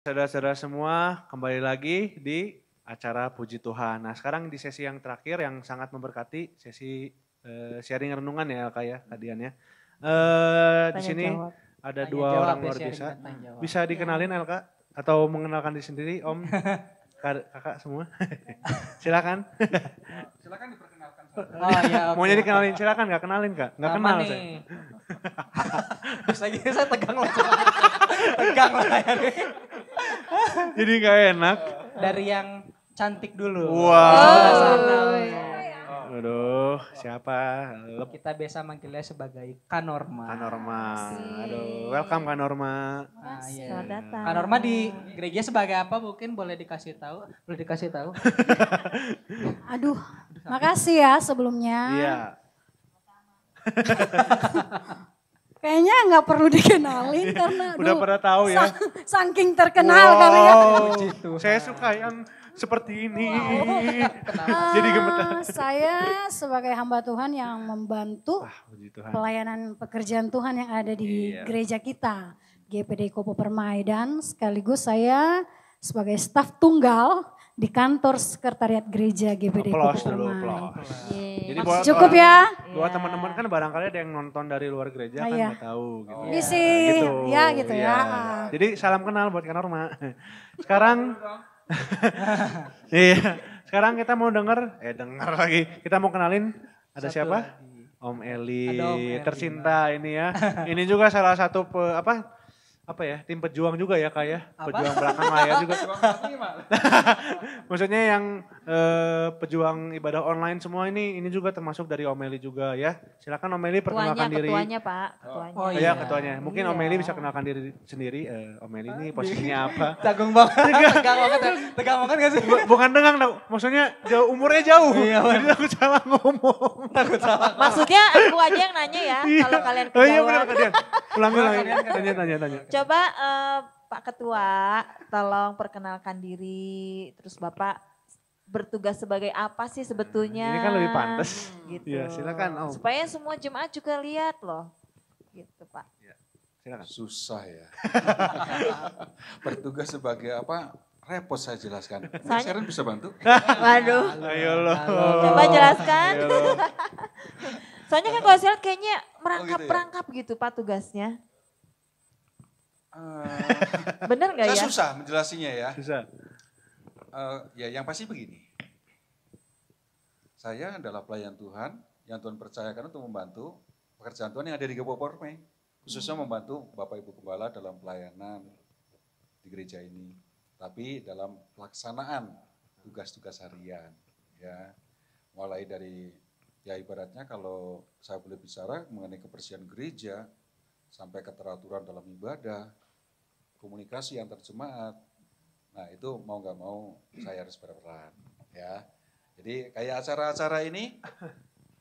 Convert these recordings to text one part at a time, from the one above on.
Saudara-saudara semua, kembali lagi di acara Puji Tuhan. Nah, sekarang di sesi yang terakhir yang sangat memberkati, sesi sharing renungan ya Kak ya, Kadian ya. Di sini jawab. ada Tanya dua jawab orang ya, luar sharing biasa. dan tanya jawab. Bisa dikenalin Elka atau mengenalkan diri sendiri, Om, Kakak semua. Silakan. Silakan diperkenalkan. Oh iya, oke. Maunya dikenalin, silakan. Nggak kenalin Kak? Nggak Nama kenal nih. saya. Terus lagi saya tegang lah. Tegang lah ya. Jadi nggak enak. Dari yang cantik dulu. Wow. Sebelah sana. Aduh, siapa? Lep. Kita biasa manggilnya sebagai Kanorma. Kanorma. Aduh, welcome Kanorma. Ah, iya. Selamat datang. Kanorma di gereja sebagai apa mungkin boleh dikasih tahu? Boleh dikasih tahu? Aduh, makasih ya sebelumnya. Iya. Kayaknya nggak perlu dikenalin karena Udah pada tahu ya. saking terkenal kali ya. Puji Tuhan. Saya suka yang seperti ini. Ah, Jadi gemetar. Saya sebagai hamba Tuhan yang membantu Puji Tuhan. pelayanan pekerjaan Tuhan yang ada di Iya. gereja kita, GPD Kopo Permai, dan sekaligus saya sebagai staf tunggal di kantor sekretariat gereja GPD Kopo Applause dulu, Permai. applause. Yeay. Jadi buat Cukup ya. Buat teman-teman kan barangkali ada yang nonton dari luar gereja kan Iya. nggak tahu gitu. Misi, ya gitu ya. Jadi salam kenal buat Kanorma. Sekarang iya, sekarang kita mau denger lagi. Kita mau kenalin ada Satu siapa? lagi. Om Eli, Ada Om Eli. tercinta ini ya. Ini juga salah satu apa ya, tim pejuang juga ya Kak ya. Apa? Pejuang belakang layar juga. Maksudnya yang pejuang ibadah online semua ini juga termasuk dari Om Eli juga ya. Silakan Om Eli perkenalkan diri. Ketuanya Pak, ketuanya. Oh, Oh, iya. ya ketuanya. Mungkin Om Iya. Eli bisa kenalkan diri sendiri. Om Eli ini posisinya apa? Tanggung banget. Tegang banget ya. Tegang banget gak sih? Bukan dengang, maksudnya umurnya jauh. Iya, Jadi aku salah ngomong. Takut salah. Maksudnya aku aja yang nanya ya, kalau kalian Oh iya benar kejauhan. Kadian. Ulang. Tanya. Coba Pak Ketua, tolong perkenalkan diri, terus Bapak bertugas sebagai apa sih sebetulnya? Ini kan lebih pantas. Gitu. Iya, silakan Om. Supaya semua jemaat juga lihat loh. Gitu Pak. Silakan. Susah ya. Bertugas sebagai apa? Repot saya jelaskan. Saya- Sharon bisa bantu? Waduh. Ayo lo. Coba jelaskan. Ayo lo. Soalnya kan kalau saya lihat kayaknya merangkap-rangkap ya? gitu Pak tugasnya. Eh, Bener nggak saya ya? susah menjelasinya ya. Susah. Ya yang pasti begini. Saya adalah pelayan Tuhan yang Tuhan percayakan untuk membantu pekerjaan Tuhan yang ada di Kopo Permai. Khususnya membantu Bapak Ibu Gembala dalam pelayanan di gereja ini. Tapi dalam pelaksanaan tugas-tugas harian. Ya, mulai dari ya ibaratnya kalau saya boleh bicara mengenai kebersihan gereja, sampai keteraturan dalam ibadah, komunikasi antar jemaat. Nah itu mau nggak mau saya harus berperan. Ya, jadi kayak acara-acara ini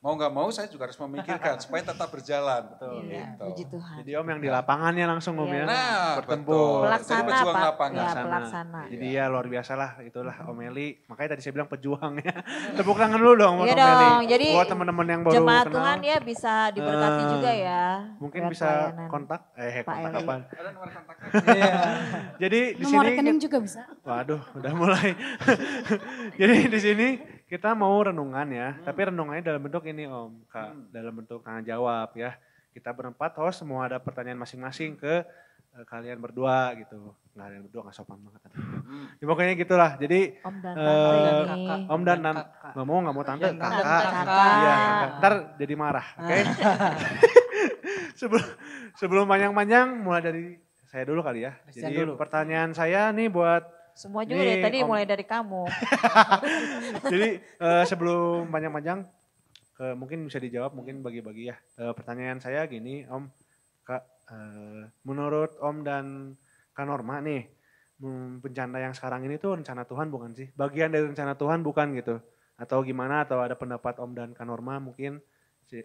mau nggak mau saya juga harus memikirkan supaya tetap berjalan. Betul. Iya, Gitu. puji Tuhan. Jadi Om yang di lapangannya langsung Om ya. Iya. Nah, Bertempur. betul. Pelaksana Jadi pejuang Pak. lapangan. Ya, pelaksana. Jadi ya luar biasa lah, itulah Om Eli. Makanya tadi saya bilang pejuang ya. Tepuk tangan dulu dong buat Iya Om Eli. dong, jadi buat teman-teman yang baru Jemaat kenal. Tuhan ya bisa diberkati juga ya. Mungkin lewat bisa pelayanan. kontak, Pak kontak Eli. apaan? Ada nomor kontaknya? Iya. Jadi di Nomor sini rekening juga bisa. waduh, udah mulai. Jadi di sini kita mau renungan ya, tapi renungannya dalam bentuk ini Om, Kak, dalam bentuk tanya jawab ya. Kita berempat host semua ada pertanyaan masing-masing ke kalian berdua gitu. Nggak kalian berdua nggak sopan banget. Ya, pokoknya gitulah. Jadi Om dan Eh, Tante ini. Om dan Kakak. nggak mau tante, Iya, kakak. kakak. Iya, kakak. Ntar jadi marah, oke? sebelum panjang-panjang, mulai dari saya dulu kali ya. Christian Jadi dulu. pertanyaan saya nih buat, Semua juga Nih, dari tadi Om. mulai dari kamu. jadi sebelum panjang-panjang, mungkin bisa dijawab, mungkin bagi-bagi ya. Pertanyaan saya gini, Om, Kak, menurut Om dan Kak Norma nih, bencana yang sekarang ini tuh rencana Tuhan bukan sih? Bagian dari rencana Tuhan bukan gitu? Atau gimana, atau ada pendapat Om dan Kak Norma mungkin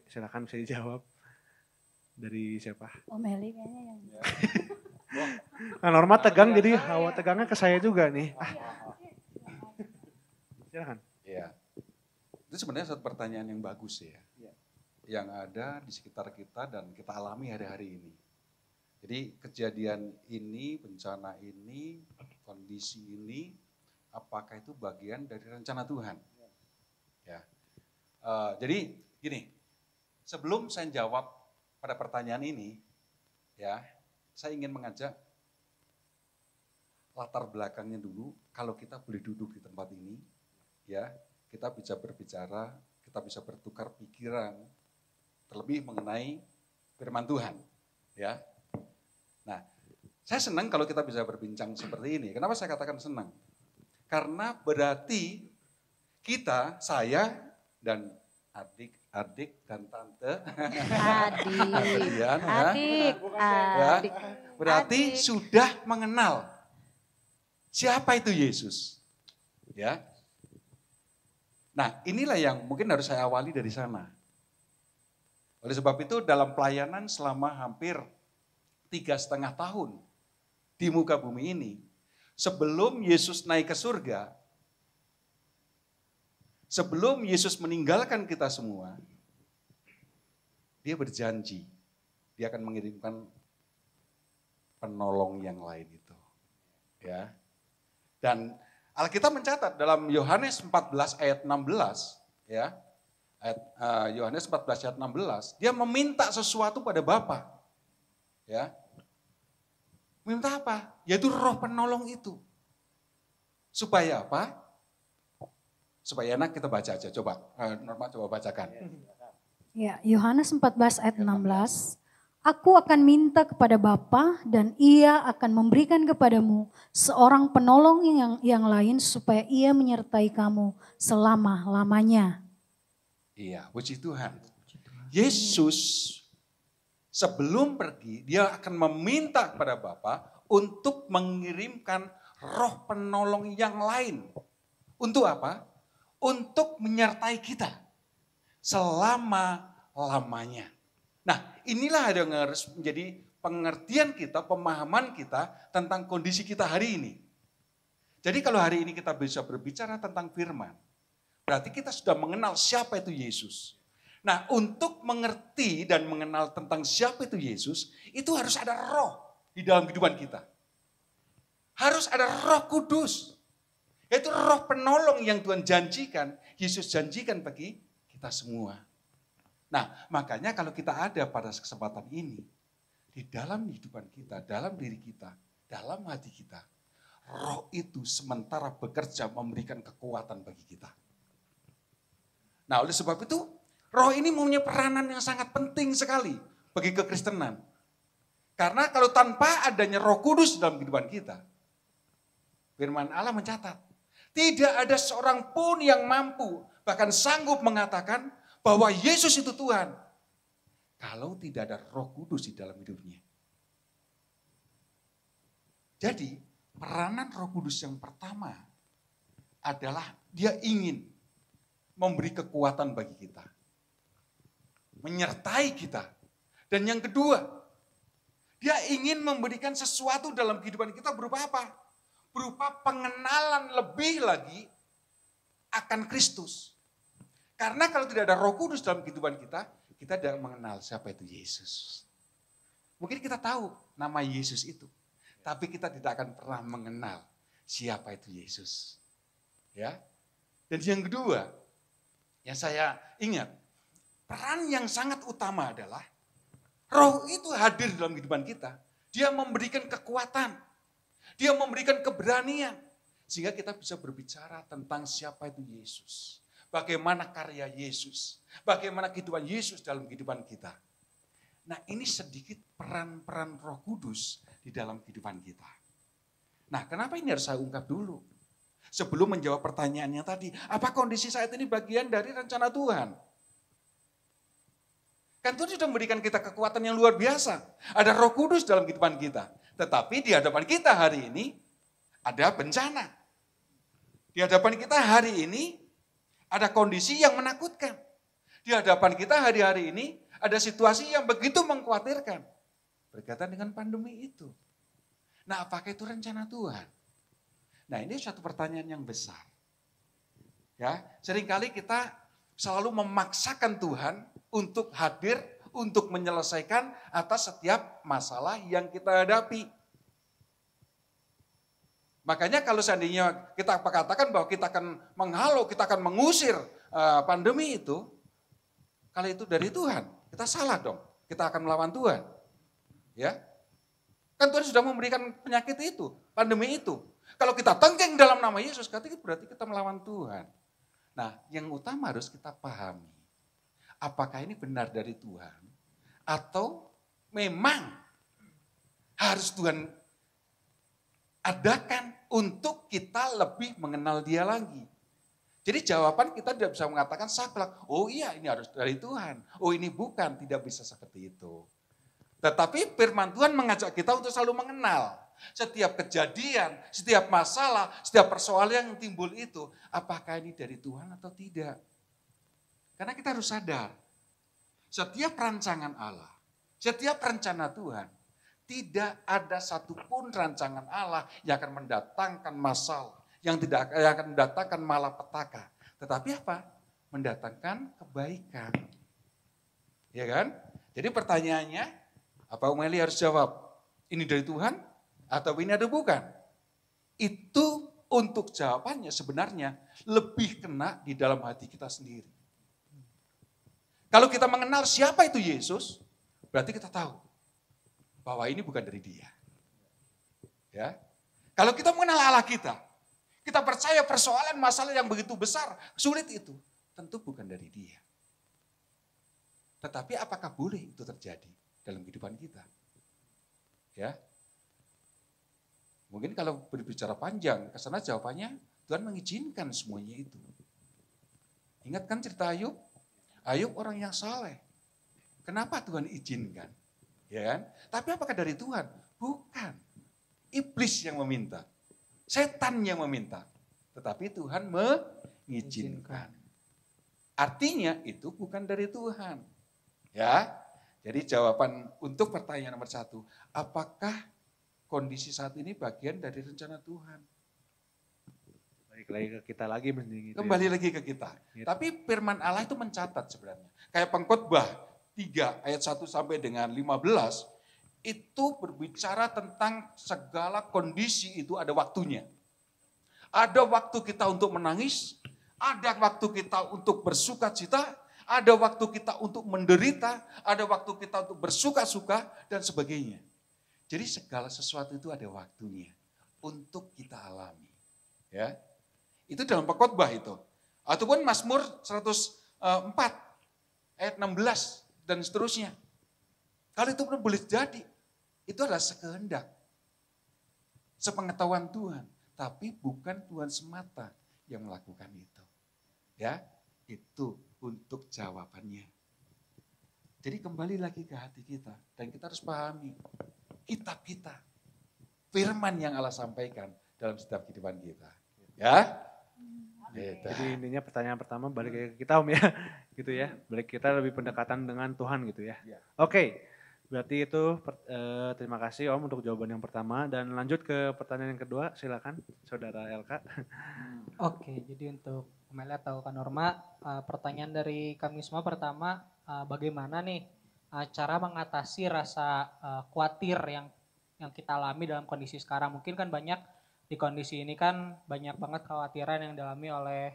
silakan bisa dijawab. Dari siapa? Om Eli kayaknya yang. Kak Norma tegang jadi hawa tegangnya ke saya juga nih. Silakan. Iya. Itu sebenarnya satu pertanyaan yang bagus ya. Yang ada di sekitar kita dan kita alami hari-hari ini. Jadi kejadian ini, bencana ini, kondisi ini, apakah itu bagian dari rencana Tuhan? Ya. Jadi gini, sebelum saya jawab pada pertanyaan ini, ya, saya ingin mengajak latar belakangnya dulu. Kalau kita boleh duduk di tempat ini, ya, kita bisa berbicara, kita bisa bertukar pikiran, terlebih mengenai firman Tuhan, ya. Nah, saya senang kalau kita bisa berbincang seperti ini. Kenapa saya katakan senang? Karena berarti kita, saya dan adik dan tante, Adik, ya, adik, adik. berarti Adik. sudah mengenal siapa itu Yesus, ya. Nah, inilah yang mungkin harus saya awali dari sana. Oleh sebab itu dalam pelayanan selama hampir 3,5 tahun di muka bumi ini, sebelum Yesus naik ke surga, sebelum Yesus meninggalkan kita semua, dia berjanji, dia akan mengirimkan penolong yang lain itu. Ya. Dan Alkitab mencatat dalam Yohanes 14 ayat 16, ya. Yohanes 14 ayat 16, dia meminta sesuatu pada Bapa. Ya. Minta apa? Yaitu roh penolong itu. Supaya apa? Supaya enak kita baca aja. Coba, Norma coba bacakan. Ya, Yohanes 14 ayat 16. Aku akan minta kepada Bapa dan ia akan memberikan kepadamu seorang penolong yang lain supaya ia menyertai kamu selama-lamanya. Iya, puji Tuhan. Yesus sebelum pergi, dia akan meminta kepada Bapa untuk mengirimkan roh penolong yang lain. Untuk apa? Untuk menyertai kita selama-lamanya. Nah, inilah yang harus menjadi pengertian kita, pemahaman kita tentang kondisi kita hari ini. Jadi kalau hari ini kita bisa berbicara tentang firman, berarti kita sudah mengenal siapa itu Yesus. Nah, untuk mengerti dan mengenal tentang siapa itu Yesus, itu harus ada roh di dalam kehidupan kita. Harus ada Roh Kudus. Yaitu roh penolong yang Tuhan janjikan, Yesus janjikan bagi kita semua. Nah, makanya kalau kita ada pada kesempatan ini, di dalam kehidupan kita, dalam diri kita, dalam hati kita, roh itu sementara bekerja memberikan kekuatan bagi kita. Nah, oleh sebab itu, roh ini mempunyai peranan yang sangat penting sekali bagi kekristenan. Karena kalau tanpa adanya Roh Kudus dalam kehidupan kita, firman Allah mencatat, tidak ada seorang pun yang mampu, bahkan sanggup mengatakan bahwa Yesus itu Tuhan, kalau tidak ada Roh Kudus di dalam hidupnya. Jadi, peranan Roh Kudus yang pertama adalah dia ingin memberi kekuatan bagi kita, menyertai kita. Dan yang kedua, dia ingin memberikan sesuatu dalam kehidupan kita berupa apa? Berupa pengenalan lebih lagi akan Kristus. Karena kalau tidak ada Roh Kudus dalam kehidupan kita, kita tidak mengenal siapa itu Yesus. Mungkin kita tahu nama Yesus itu, tapi kita tidak akan pernah mengenal siapa itu Yesus. Ya. Dan yang kedua, yang saya ingat, peran yang sangat utama adalah Roh itu hadir dalam kehidupan kita. Dia memberikan kekuatan, dia memberikan keberanian, sehingga kita bisa berbicara tentang siapa itu Yesus. Bagaimana karya Yesus, bagaimana kehidupan Yesus dalam kehidupan kita. Nah, ini sedikit peran-peran Roh Kudus di dalam kehidupan kita. Nah, kenapa ini harus saya ungkap dulu? Sebelum menjawab pertanyaannya tadi, apa kondisi saat ini bagian dari rencana Tuhan? Kan Tuhan sudah memberikan kita kekuatan yang luar biasa. Ada Roh Kudus dalam kehidupan kita. Tetapi di hadapan kita hari ini ada bencana. Di hadapan kita hari ini ada kondisi yang menakutkan. Di hadapan kita hari-hari ini ada situasi yang begitu mengkhawatirkan. Berkaitan dengan pandemi itu. Nah, apakah itu rencana Tuhan? Nah, ini suatu pertanyaan yang besar. Ya, seringkali kita selalu memaksakan Tuhan untuk hadir, untuk menyelesaikan atas setiap masalah yang kita hadapi. Makanya kalau seandainya kita katakan bahwa kita akan menghalau, kita akan mengusir pandemi itu, kalau itu dari Tuhan, kita salah dong. Kita akan melawan Tuhan. Ya, kan Tuhan sudah memberikan penyakit itu, pandemi itu. Kalau kita tengking dalam nama Yesus, berarti kita melawan Tuhan. Nah, yang utama harus kita pahami, apakah ini benar dari Tuhan, atau memang harus Tuhan adakan untuk kita lebih mengenal Dia lagi. Jadi jawaban kita tidak bisa mengatakan saklek, oh iya ini harus dari Tuhan, oh ini bukan, tidak bisa seperti itu. Tetapi firman Tuhan mengajak kita untuk selalu mengenal setiap kejadian, setiap masalah, setiap persoalan yang timbul itu, apakah ini dari Tuhan atau tidak. Karena kita harus sadar, setiap rancangan Allah, setiap rencana Tuhan, tidak ada satupun rancangan Allah yang akan mendatangkan masalah, yang akan mendatangkan malapetaka. Tetapi apa? Mendatangkan kebaikan. Ya kan? Jadi pertanyaannya, apa Meli harus jawab? Ini dari Tuhan atau ini ada bukan? Itu untuk jawabannya sebenarnya lebih kena di dalam hati kita sendiri. Kalau kita mengenal siapa itu Yesus, berarti kita tahu bahwa ini bukan dari Dia. Ya. Kalau kita mengenal Allah kita percaya persoalan masalah yang begitu besar, sulit itu, tentu bukan dari Dia. Tetapi apakah boleh itu terjadi dalam kehidupan kita? Ya. Mungkin kalau berbicara panjang, kesana jawabannya Tuhan mengizinkan semuanya itu. Ingat kan cerita Ayub? Ayub orang yang saleh. Kenapa Tuhan izinkan? Ya kan? Tapi apakah dari Tuhan? Bukan. Iblis yang meminta. Setan yang meminta. Tetapi Tuhan mengizinkan. Artinya itu bukan dari Tuhan. Ya. Jadi jawaban untuk pertanyaan nomor 1, apakah kondisi saat ini bagian dari rencana Tuhan? Balik lagi ke kita lagi mending gitu. Kembali lagi ke kita. Gitu. Tapi firman Allah itu mencatat sebenarnya. Kayak Pengkhotbah 3 ayat 1 sampai dengan 15 itu berbicara tentang segala kondisi itu ada waktunya. Ada waktu kita untuk menangis, ada waktu kita untuk bersuka cita, ada waktu kita untuk menderita, ada waktu kita untuk bersuka-suka dan sebagainya. Jadi segala sesuatu itu ada waktunya untuk kita alami. Ya. Itu dalam Pengkhotbah itu. Ataupun Mazmur 104 ayat 16 dan seterusnya. Kalau itu pun boleh jadi, itu adalah sekehendak, sepengetahuan Tuhan. Tapi bukan Tuhan semata yang melakukan itu. Ya, itu untuk jawabannya. Jadi kembali lagi ke hati kita. Dan kita harus pahami, kitab kita, firman yang Allah sampaikan dalam setiap kehidupan kita. Ya. Gitu. Jadi intinya pertanyaan pertama balik lagi ke kita Om ya. Gitu ya. Balik kita lebih pendekatan dengan Tuhan gitu ya. Ya. Oke. Berarti itu terima kasih Om untuk jawaban yang pertama dan lanjut ke pertanyaan yang kedua, silakan Saudara Elka. Oke, jadi untuk Amelia atau Kak Norma, pertanyaan dari kami semua pertama, bagaimana nih cara mengatasi rasa khawatir yang kita alami dalam kondisi sekarang? Mungkin kan banyak di kondisi ini kan banyak banget kekhawatiran yang dialami oleh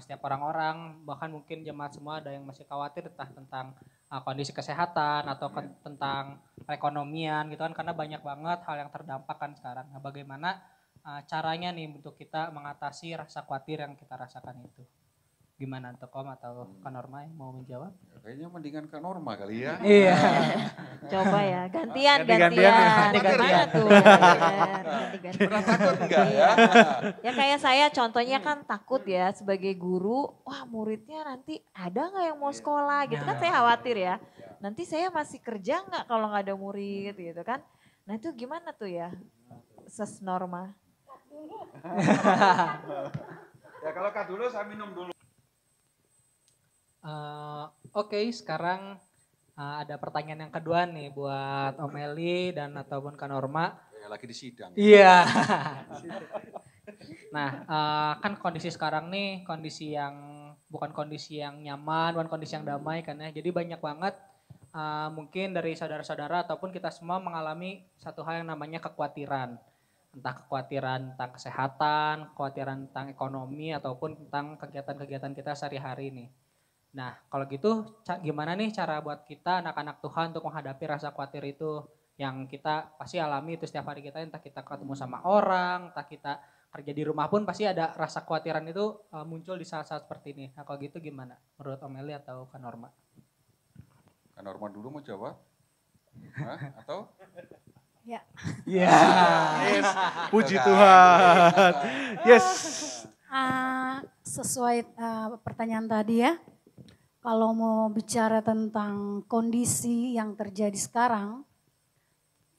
setiap orang-orang, bahkan mungkin jemaat semua ada yang masih khawatir entah tentang kondisi kesehatan atau tentang perekonomian gitu kan, karena banyak banget hal yang terdampak kan sekarang. Nah, bagaimana caranya nih untuk kita mengatasi rasa khawatir yang kita rasakan itu? Gimana untuk Om atau Kak Norma yang mau menjawab? Ya, kayaknya mendingan Kak Norma kali ya. Iya. Coba ya, gantian. Ganti-gantian. Gimana tuh? Ganti-gantian. Pernah takut enggak ya? Ya kayak saya contohnya kan takut ya sebagai guru, wah muridnya nanti ada nggak yang mau sekolah gitu kan, saya khawatir ya. Nanti saya masih kerja nggak kalau nggak ada murid gitu kan. Nah itu gimana tuh ya, Ses Norma? Ya kalau Kak dulu saya minum dulu. Oke, sekarang ada pertanyaan yang kedua nih buat Om Eli dan ataupun Kak Norma. Ya, lagi di sidang. Iya. Nah, kan kondisi sekarang nih kondisi yang bukan kondisi yang nyaman, bukan kondisi yang damai kan ya. Jadi banyak banget mungkin dari saudara-saudara ataupun kita semua mengalami satu hal yang namanya kekhawatiran. Entah kekhawatiran tentang kesehatan, kekhawatiran tentang ekonomi, ataupun tentang kegiatan-kegiatan kita sehari-hari nih. Nah kalau gitu gimana nih cara buat kita anak-anak Tuhan untuk menghadapi rasa khawatir itu yang kita pasti alami itu setiap hari kita, entah kita ketemu sama orang, entah kita kerja di rumah pun pasti ada rasa kekhawatiran itu muncul di saat-saat seperti ini. Nah kalau gitu gimana menurut Om Eli atau Kak Norma? Kak Norma dulu mau jawab? Hah? Atau? Ya. Yes. Puji Tuhan. Yes. Sesuai pertanyaan tadi ya, kalau mau bicara tentang kondisi yang terjadi sekarang,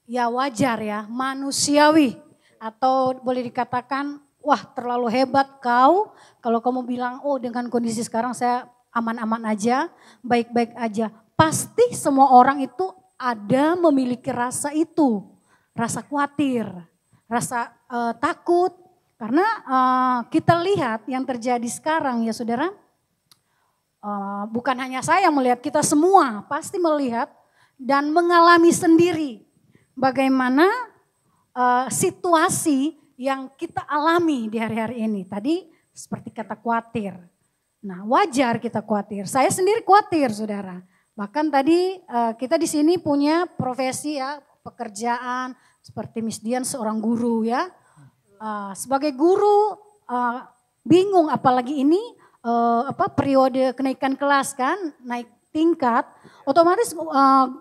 ya wajar ya, manusiawi. Atau boleh dikatakan, wah terlalu hebat kau kalau kamu bilang, oh dengan kondisi sekarang saya aman-aman aja, baik-baik aja. Pasti semua orang itu ada memiliki rasa itu, rasa khawatir, rasa takut. Karena kita lihat yang terjadi sekarang ya saudara, bukan hanya saya melihat, kita semua pasti melihat dan mengalami sendiri bagaimana situasi yang kita alami di hari-hari ini. Tadi seperti kata khawatir. Nah wajar kita khawatir. Saya sendiri khawatir saudara. Bahkan tadi kita di sini punya profesi ya, pekerjaan seperti Miss Dian seorang guru ya. Sebagai guru bingung apalagi ini periode kenaikan kelas kan, naik tingkat, otomatis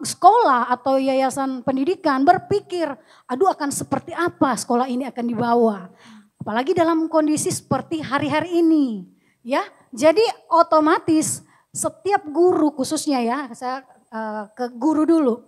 sekolah atau yayasan pendidikan berpikir, aduh akan seperti apa sekolah ini akan dibawa. Apalagi dalam kondisi seperti hari-hari ini. Ya, jadi otomatis setiap guru khususnya ya, saya ke guru dulu.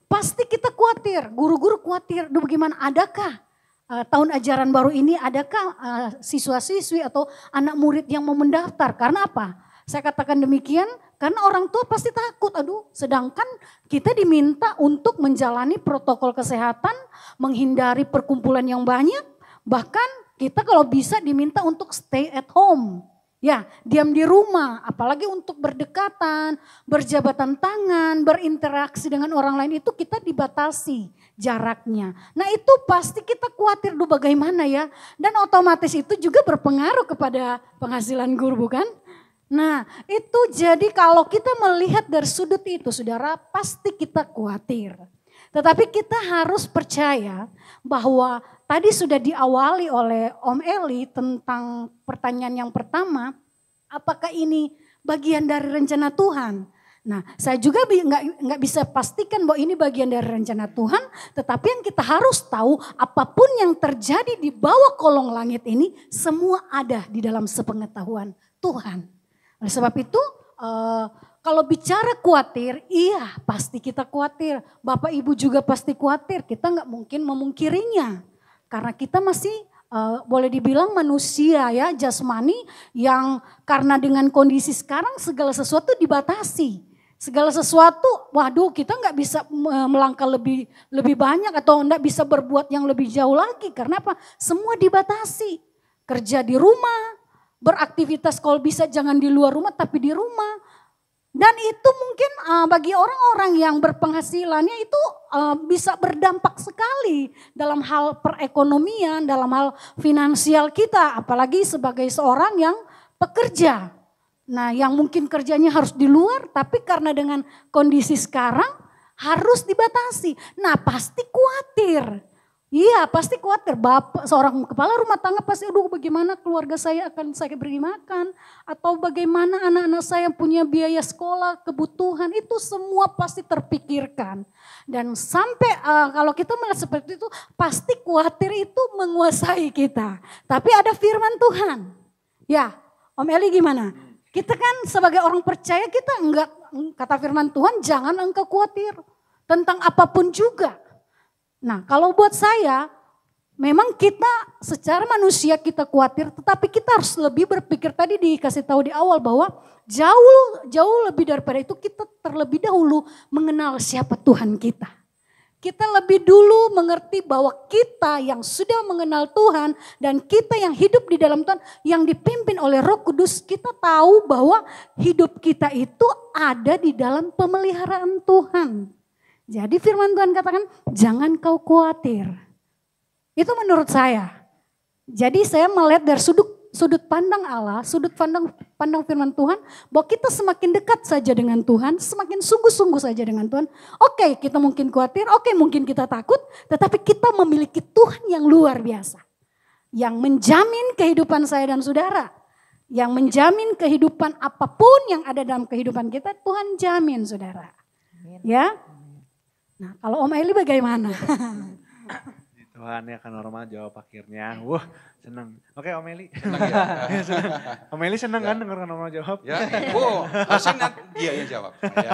Pasti kita khawatir, guru-guru khawatir, duh bagaimana adakah tahun ajaran baru ini, adakah siswa-siswi atau anak murid yang mau mendaftar. Karena apa? Saya katakan demikian karena orang tua pasti takut, aduh sedangkan kita diminta untuk menjalani protokol kesehatan, menghindari perkumpulan yang banyak, bahkan kita kalau bisa diminta untuk stay at home. Ya, diam di rumah, apalagi untuk berdekatan, berjabatan tangan, berinteraksi dengan orang lain itu kita dibatasi jaraknya. Nah itu pasti kita khawatir, duh bagaimana ya. Dan otomatis itu juga berpengaruh kepada penghasilan guru bukan? Nah itu jadi kalau kita melihat dari sudut itu saudara pasti kita khawatir. Tetapi kita harus percaya bahwa tadi sudah diawali oleh Om Eli tentang pertanyaan yang pertama, apakah ini bagian dari rencana Tuhan? Nah saya juga nggak bisa pastikan bahwa ini bagian dari rencana Tuhan, tetapi yang kita harus tahu apapun yang terjadi di bawah kolong langit ini semua ada di dalam sepengetahuan Tuhan. Oleh sebab itu kalau bicara khawatir, iya pasti kita khawatir. Bapak ibu juga pasti khawatir, kita nggak mungkin memungkirinya. Karena kita masih boleh dibilang manusia ya, jasmani yang karena dengan kondisi sekarang segala sesuatu dibatasi. Segala sesuatu, waduh kita nggak bisa melangkah lebih banyak atau nggak bisa berbuat yang lebih jauh lagi. Karena apa? Semua dibatasi. Kerja di rumah, beraktivitas kalau bisa jangan di luar rumah tapi di rumah. Dan itu mungkin bagi orang-orang yang berpenghasilannya itu bisa berdampak sekali dalam hal perekonomian, dalam hal finansial kita. Apalagi sebagai seorang yang pekerja. Nah yang mungkin kerjanya harus di luar tapi karena dengan kondisi sekarang harus dibatasi. Nah pasti khawatir. Iya pasti khawatir, bapak seorang kepala rumah tangga pasti aduh bagaimana keluarga saya akan saya beri makan. Atau bagaimana anak-anak saya punya biaya sekolah, kebutuhan itu semua pasti terpikirkan. Dan sampai kalau kita melihat seperti itu pasti khawatir itu menguasai kita. Tapi ada firman Tuhan. Ya Om Eli gimana? Kita kan sebagai orang percaya kita enggak, kata firman Tuhan jangan engkau khawatir tentang apapun juga. Nah kalau buat saya memang kita secara manusia kita khawatir tetapi kita harus lebih berpikir tadi dikasih tahu di awal bahwa jauh lebih daripada itu kita terlebih dahulu mengenal siapa Tuhan kita. kita lebih dulu mengerti bahwa kita yang sudah mengenal Tuhan dan kita yang hidup di dalam Tuhan, yang dipimpin oleh Roh Kudus, kita tahu bahwa hidup kita itu ada di dalam pemeliharaan Tuhan. Jadi firman Tuhan katakan, jangan kau khawatir. Itu menurut saya. Jadi saya melihat dari sudut pandang Allah, sudut pandang firman Tuhan, bahwa kita semakin dekat saja dengan Tuhan, semakin sungguh-sungguh saja dengan Tuhan. Oke, kita mungkin khawatir, oke mungkin kita takut, tetapi kita memiliki Tuhan yang luar biasa. Yang menjamin kehidupan saya dan saudara. Yang menjamin kehidupan apapun yang ada dalam kehidupan kita, Tuhan jamin saudara. Ya. Nah, kalau Om Eli bagaimana? Tuhan ya kan normal jawab akhirnya. Wah, senang. Oke, Om Eli. Senang ya? Senang. Om Eli senang kan dengar kan normal jawab? Ya, harusnya dia yang jawab. Ya.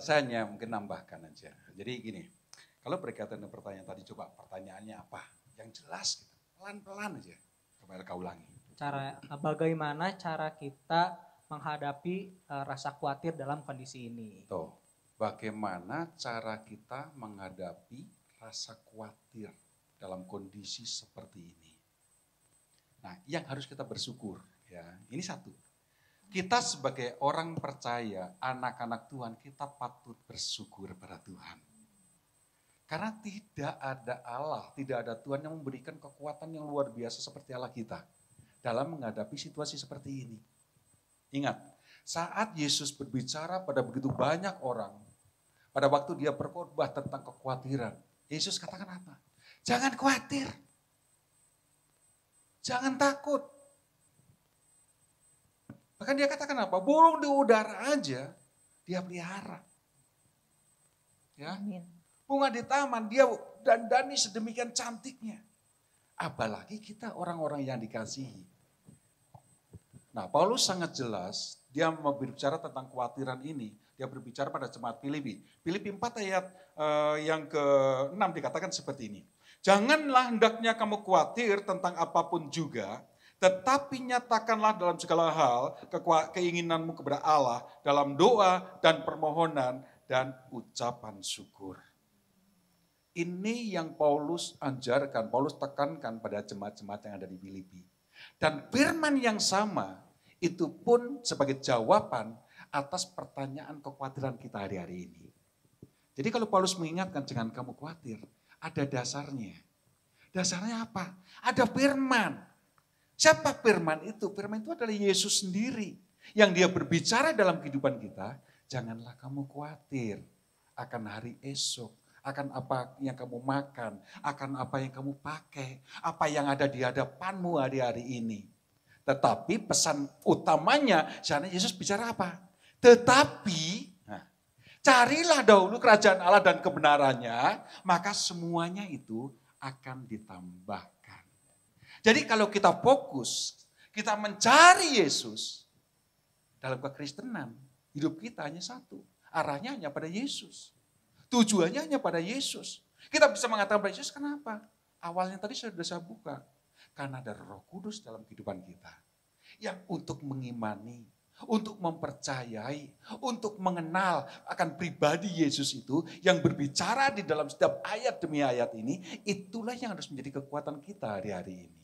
Saya hanya mungkin nambahkan aja. Jadi gini, kalau berkaitan dengan pertanyaan tadi, coba pertanyaannya apa? Yang jelas, gitu. Pelan-pelan aja. Coba kau ulangi. Bagaimana cara kita menghadapi rasa khawatir dalam kondisi ini? Tuh, bagaimana cara kita menghadapi rasa khawatir dalam kondisi seperti ini. Nah, yang harus kita bersyukur ya, ini satu. Kita sebagai orang percaya, anak-anak Tuhan, kita patut bersyukur pada Tuhan. Karena tidak ada Allah, tidak ada Tuhan yang memberikan kekuatan yang luar biasa seperti Allah kita dalam menghadapi situasi seperti ini. Ingat, saat Yesus berbicara pada begitu banyak orang, pada waktu dia berkhotbah tentang kekhawatiran, Yesus katakan apa? Jangan khawatir. Jangan takut. Bahkan dia katakan apa? Burung di udara aja dia pelihara. Ya. Bunga di taman dia dandani sedemikian cantiknya. Apalagi kita orang-orang yang dikasihi. Nah, Paulus sangat jelas dia berbicara tentang kekhawatiran ini. Dia berbicara pada jemaat Filipi. Filipi 4 ayat yang ke-6 dikatakan seperti ini. Janganlah hendaknya kamu khawatir tentang apapun juga, tetapi nyatakanlah dalam segala hal keinginanmu kepada Allah dalam doa dan permohonan dan ucapan syukur. Ini yang Paulus ajarkan, Paulus tekankan pada jemaat-jemaat yang ada di Filipi. Dan firman yang sama itu pun sebagai jawaban atas pertanyaan kekhawatiran kita hari-hari ini. Jadi kalau Paulus mengingatkan jangan kamu khawatir, ada dasarnya. Dasarnya apa? Ada firman. Siapa firman itu? Firman itu adalah Yesus sendiri. Yang dia berbicara dalam kehidupan kita, janganlah kamu khawatir akan hari esok, akan apa yang kamu makan, akan apa yang kamu pakai, apa yang ada di hadapanmu hari-hari ini. Tetapi pesan utamanya, sana Yesus bicara apa? Tetapi, carilah dahulu kerajaan Allah dan kebenarannya, maka semuanya itu akan ditambahkan. Jadi kalau kita fokus, kita mencari Yesus, dalam kekristenan, hidup kita hanya satu. Arahnya hanya pada Yesus. Tujuannya hanya pada Yesus. Kita bisa mengatakan pada Yesus, kenapa? Awalnya tadi sudah saya buka. Karena ada Roh Kudus dalam kehidupan kita. Yang untuk mengimani, untuk mempercayai, untuk mengenal akan pribadi Yesus itu yang berbicara di dalam setiap ayat demi ayat ini, itulah yang harus menjadi kekuatan kita hari-hari ini.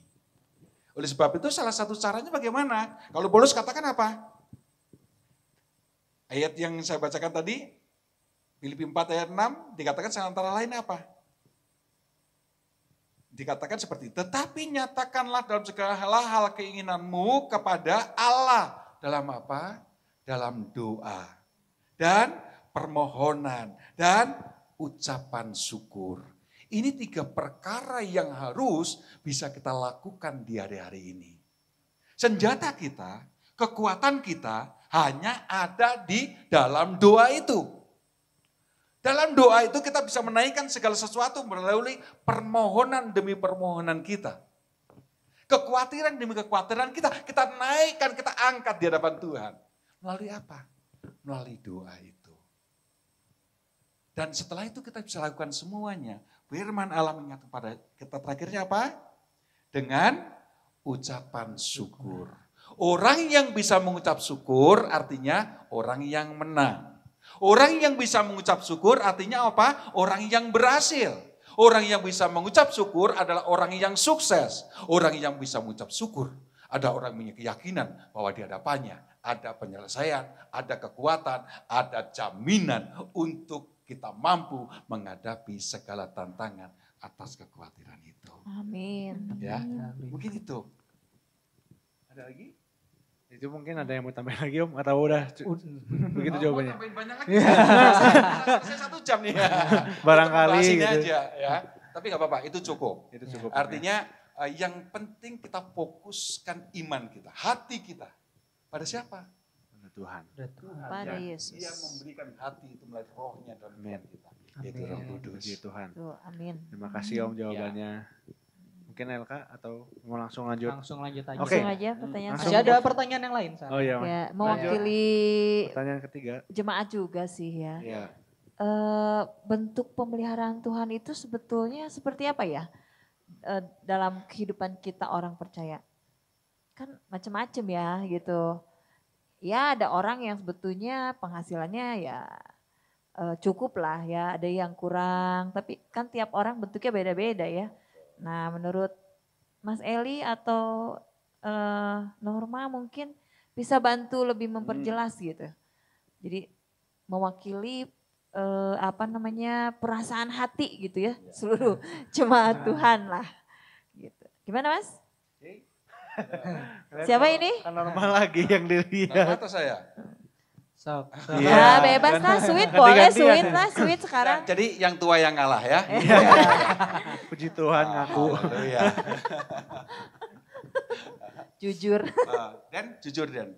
Oleh sebab itu salah satu caranya bagaimana? Kalau Paulus katakan apa? Ayat yang saya bacakan tadi, Filipi 4 ayat 6, dikatakan antara lain apa? Dikatakan seperti itu, tetapi nyatakanlah dalam segala hal keinginanmu kepada Allah. Dalam apa? Dalam doa dan permohonan dan ucapan syukur. Ini 3 perkara yang harus bisa kita lakukan di hari-hari ini. Senjata kita, kekuatan kita hanya ada di dalam doa itu. Dalam doa itu kita bisa menaikkan segala sesuatu melalui permohonan demi permohonan kita. Kekhawatiran demi kekhawatiran kita naikkan, kita angkat di hadapan Tuhan. Melalui apa? Melalui doa itu. Dan setelah itu kita bisa lakukan semuanya. Firman Allah mengingatkan pada kita terakhirnya apa? Dengan ucapan syukur. Orang yang bisa mengucap syukur artinya orang yang menang. Orang yang bisa mengucap syukur artinya apa? Orang yang berhasil. Orang yang bisa mengucap syukur adalah orang yang sukses. Orang yang bisa mengucap syukur ada orang punya keyakinan bahwa di hadapannya ada penyelesaian, ada kekuatan, ada jaminan untuk kita mampu menghadapi segala tantangan atas kekhawatiran itu. Amin. Ya, mungkin itu. Ada lagi? Itu mungkin ada yang mau tambahin lagi Om atau udah begitu jawabannya? Tambahin banyak lagi. Saya 1 jam nih ya. Barangkali Untuk gitu. aja ya. Tapi nggak apa-apa, itu cukup. Itu cukup. Artinya yang penting kita fokuskan iman kita, hati kita. Pada siapa? Pada Tuhan. Pada Ya, Yesus. Dia memberikan hati itu melalui rohnya dalam Amin. kehidupan kita. Yaitu Roh Kudus. Puji Tuhan. Tuh, amin. Terima kasih Om jawabannya. Mungkin LK atau mau langsung lanjut? Langsung lanjut aja. Oke. Langsung aja pertanyaan Langsung. Masih saya. ada pertanyaan yang lain, Sa? Oh iya Mas. Ya, mewakili Pertanyaan ketiga. jemaat juga sih ya. Iya. Bentuk pemeliharaan Tuhan itu sebetulnya seperti apa ya dalam kehidupan kita orang percaya? Kan macam-macam ya gitu. Ya ada orang yang sebetulnya penghasilannya ya cukup lah ya, ada yang kurang. Tapi kan tiap orang bentuknya beda-beda ya. Nah menurut Mas Eli atau Norma mungkin bisa bantu lebih memperjelas gitu. Jadi mewakili perasaan hati gitu ya, seluruh jemaat Tuhan lah gitu. Gimana Mas? Siapa ini? Kan normal lagi yang Nah, dilihat. atau saya? Sok. Iya. Ya bebas lah, sweet boleh, Ganti-gantian. sweet lah, sweet sekarang. Jadi yang tua yang ngalah ya. Puji Tuhan ngaku. Haleluya. Jujur. Dan jujur Dan,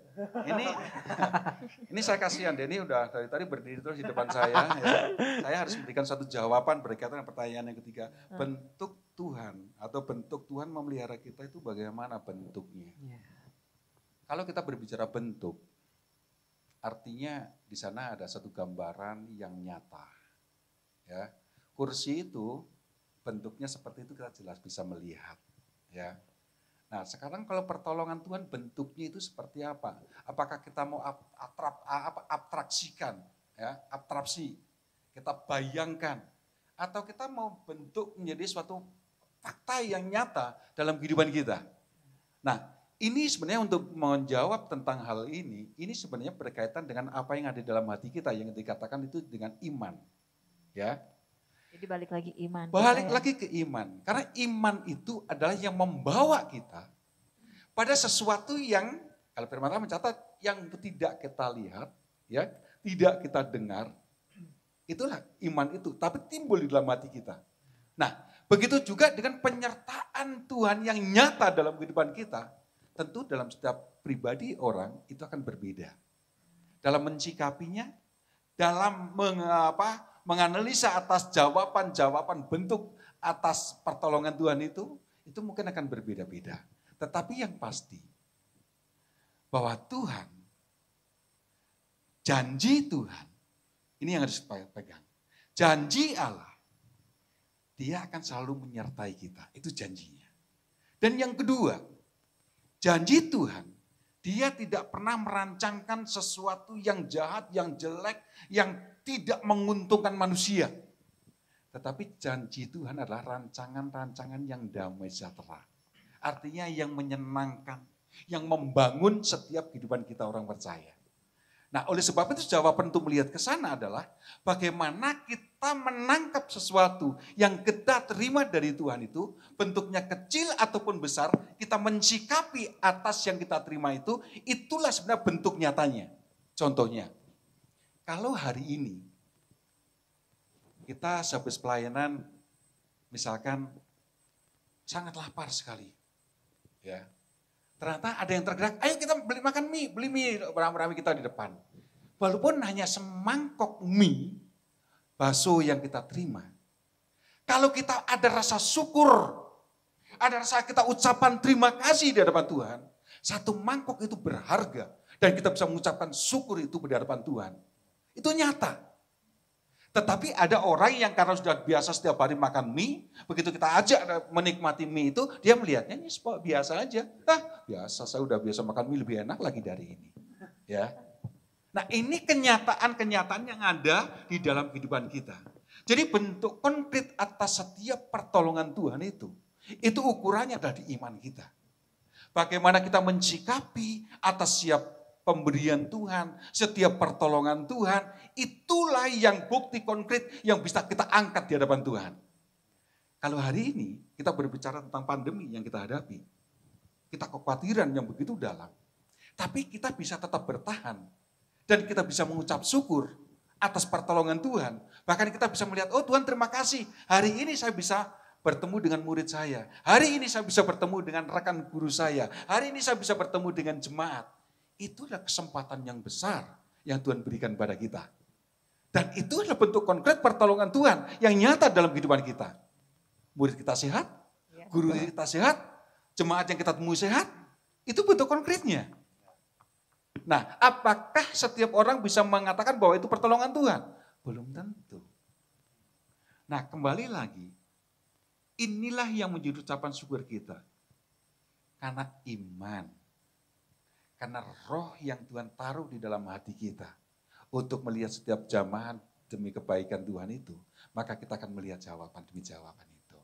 ini saya kasihan Denny udah dari tadi berdiri terus di depan saya. Ya. Saya harus memberikan satu jawaban berkaitan dengan pertanyaan yang ketiga. Bentuk Tuhan atau bentuk Tuhan memelihara kita itu bagaimana bentuknya? Kalau kita berbicara bentuk, artinya di sana ada satu gambaran yang nyata. Ya, kursi itu bentuknya seperti itu kita jelas bisa melihat. Ya. Nah sekarang kalau pertolongan Tuhan bentuknya itu seperti apa? Apakah kita mau abstraksikan, ya, abstraksi, kita bayangkan, atau kita mau bentuk menjadi suatu fakta yang nyata dalam kehidupan kita? Nah ini sebenarnya untuk menjawab tentang hal ini sebenarnya berkaitan dengan apa yang ada dalam hati kita yang dikatakan itu dengan iman, ya. Jadi balik lagi iman. Balik lagi ke iman. Karena iman itu adalah yang membawa kita pada sesuatu yang, kalau firman Allah mencatat, yang tidak kita lihat, ya, tidak kita dengar. Itulah iman itu, tapi timbul di dalam hati kita. Nah, begitu juga dengan penyertaan Tuhan yang nyata dalam kehidupan kita, tentu dalam setiap pribadi orang itu akan berbeda. Dalam mencikapinya, dalam menganalisa atas jawaban-jawaban bentuk atas pertolongan Tuhan itu mungkin akan berbeda-beda. Tetapi yang pasti, bahwa Tuhan, janji Tuhan, ini yang harus pegang. Janji Allah, Dia akan selalu menyertai kita, itu janjinya. Dan yang kedua, janji Tuhan, Dia tidak pernah merancangkan sesuatu yang jahat, yang jelek, yang tidak menguntungkan manusia. Tetapi janji Tuhan adalah rancangan-rancangan yang damai sejahtera. Artinya yang menyenangkan, yang membangun setiap kehidupan kita orang percaya. Nah oleh sebab itu jawaban untuk melihat ke sana adalah bagaimana kita menangkap sesuatu yang kita terima dari Tuhan itu, bentuknya kecil ataupun besar, kita mensikapi atas yang kita terima itu, itulah sebenarnya bentuk nyatanya. Contohnya, kalau hari ini kita sehabis pelayanan misalkan sangat lapar sekali, ya, ternyata ada yang tergerak, ayo kita beli mie beramai-ramai kita di depan. Walaupun hanya semangkok mie, bakso yang kita terima. Kalau kita ada rasa syukur, ada rasa kita ucapan terima kasih di hadapan Tuhan, satu mangkok itu berharga dan kita bisa mengucapkan syukur itu di hadapan Tuhan. Itu nyata. Tetapi ada orang yang karena sudah biasa setiap hari makan mie, begitu kita ajak menikmati mie itu, dia melihatnya ini biasa aja. Biasa, saya udah biasa makan mie lebih enak lagi dari ini. Ya. Nah ini kenyataan-kenyataan yang ada di dalam kehidupan kita. Jadi bentuk konkret atas setiap pertolongan Tuhan itu ukurannya adalah di iman kita. Bagaimana kita mensikapi atas setiap pemberian Tuhan, setiap pertolongan Tuhan, itulah yang bukti konkret yang bisa kita angkat di hadapan Tuhan. Kalau hari ini kita berbicara tentang pandemi yang kita hadapi, kita kekhawatiran yang begitu dalam, tapi kita bisa tetap bertahan. Dan kita bisa mengucap syukur atas pertolongan Tuhan. Bahkan kita bisa melihat, oh Tuhan terima kasih. Hari ini saya bisa bertemu dengan murid saya. Hari ini saya bisa bertemu dengan rekan guru saya. Hari ini saya bisa bertemu dengan jemaat. Itulah kesempatan yang besar yang Tuhan berikan pada kita. Dan itu adalah bentuk konkret pertolongan Tuhan yang nyata dalam kehidupan kita. Murid kita sehat, guru kita sehat, jemaat yang kita temui sehat. Itu bentuk konkretnya. Nah, apakah setiap orang bisa mengatakan bahwa itu pertolongan Tuhan? Belum tentu. Nah, kembali lagi, inilah yang menjadi ucapan syukur kita. Karena iman, karena roh yang Tuhan taruh di dalam hati kita untuk melihat setiap jamahan demi kebaikan Tuhan itu, maka kita akan melihat jawaban demi jawaban itu.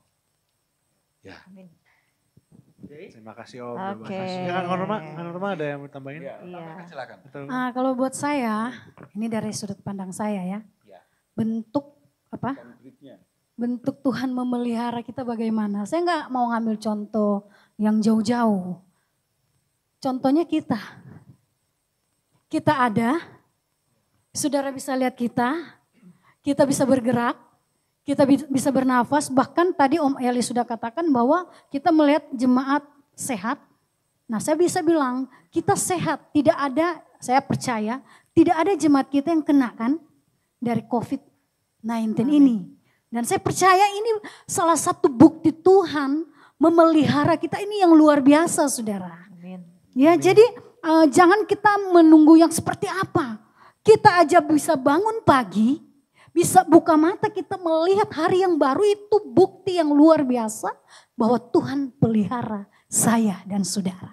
Ya. Amin. Terima kasih Om. Oke. Ya, Kak Norma ada yang mau tambahin? Iya. Silakan. Betul. Kalau buat saya, ini dari sudut pandang saya ya, bentuk apa? Bentuk Tuhan memelihara kita bagaimana? Saya nggak mau ngambil contoh yang jauh-jauh. Contohnya kita ada, saudara bisa lihat kita bisa bergerak, kita bisa bernafas, bahkan tadi Om Eli sudah katakan bahwa kita melihat jemaat sehat. Nah saya bisa bilang kita sehat, tidak ada, saya percaya tidak ada jemaat kita yang kena kan dari COVID-19 ini. Dan saya percaya ini salah satu bukti Tuhan memelihara kita ini yang luar biasa saudara. Amin. Ya jadi jangan kita menunggu yang seperti apa. Kita aja bisa bangun pagi, bisa buka mata kita melihat hari yang baru, itu bukti yang luar biasa bahwa Tuhan pelihara saya dan saudara.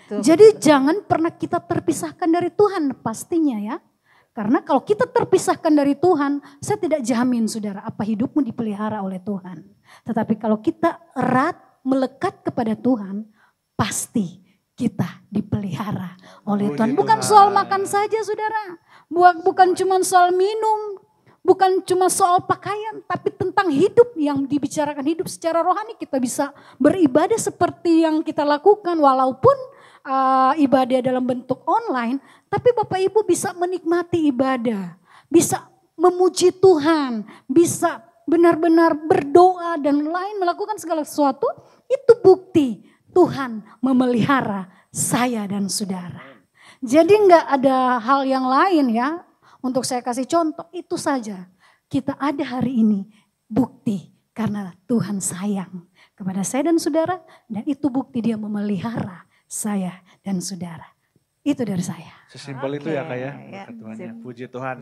Betul, Jadi jangan pernah kita terpisahkan dari Tuhan pastinya ya. Karena kalau kita terpisahkan dari Tuhan, saya tidak jamin saudara apa hidupmu dipelihara oleh Tuhan. Tetapi kalau kita erat melekat kepada Tuhan, pasti kita dipelihara oleh Tuhan. Bukan soal makan saja saudara, bukan cuma soal minum, bukan cuma soal pakaian, tapi tentang hidup yang dibicarakan, hidup secara rohani. Kita bisa beribadah seperti yang kita lakukan walaupun ibadah dalam bentuk online, tapi Bapak Ibu bisa menikmati ibadah, bisa memuji Tuhan, bisa benar-benar berdoa dan lain melakukan segala sesuatu. Itu bukti Tuhan memelihara saya dan saudara. Jadi enggak ada hal yang lain ya. Untuk saya kasih contoh itu saja. Kita ada hari ini bukti karena Tuhan sayang kepada saya dan saudara. Dan itu bukti dia memelihara saya dan saudara. Itu dari saya. Sesimpel itu ya Kak ya. Ya, Berkat Tuhan ya. sim- Puji Tuhan.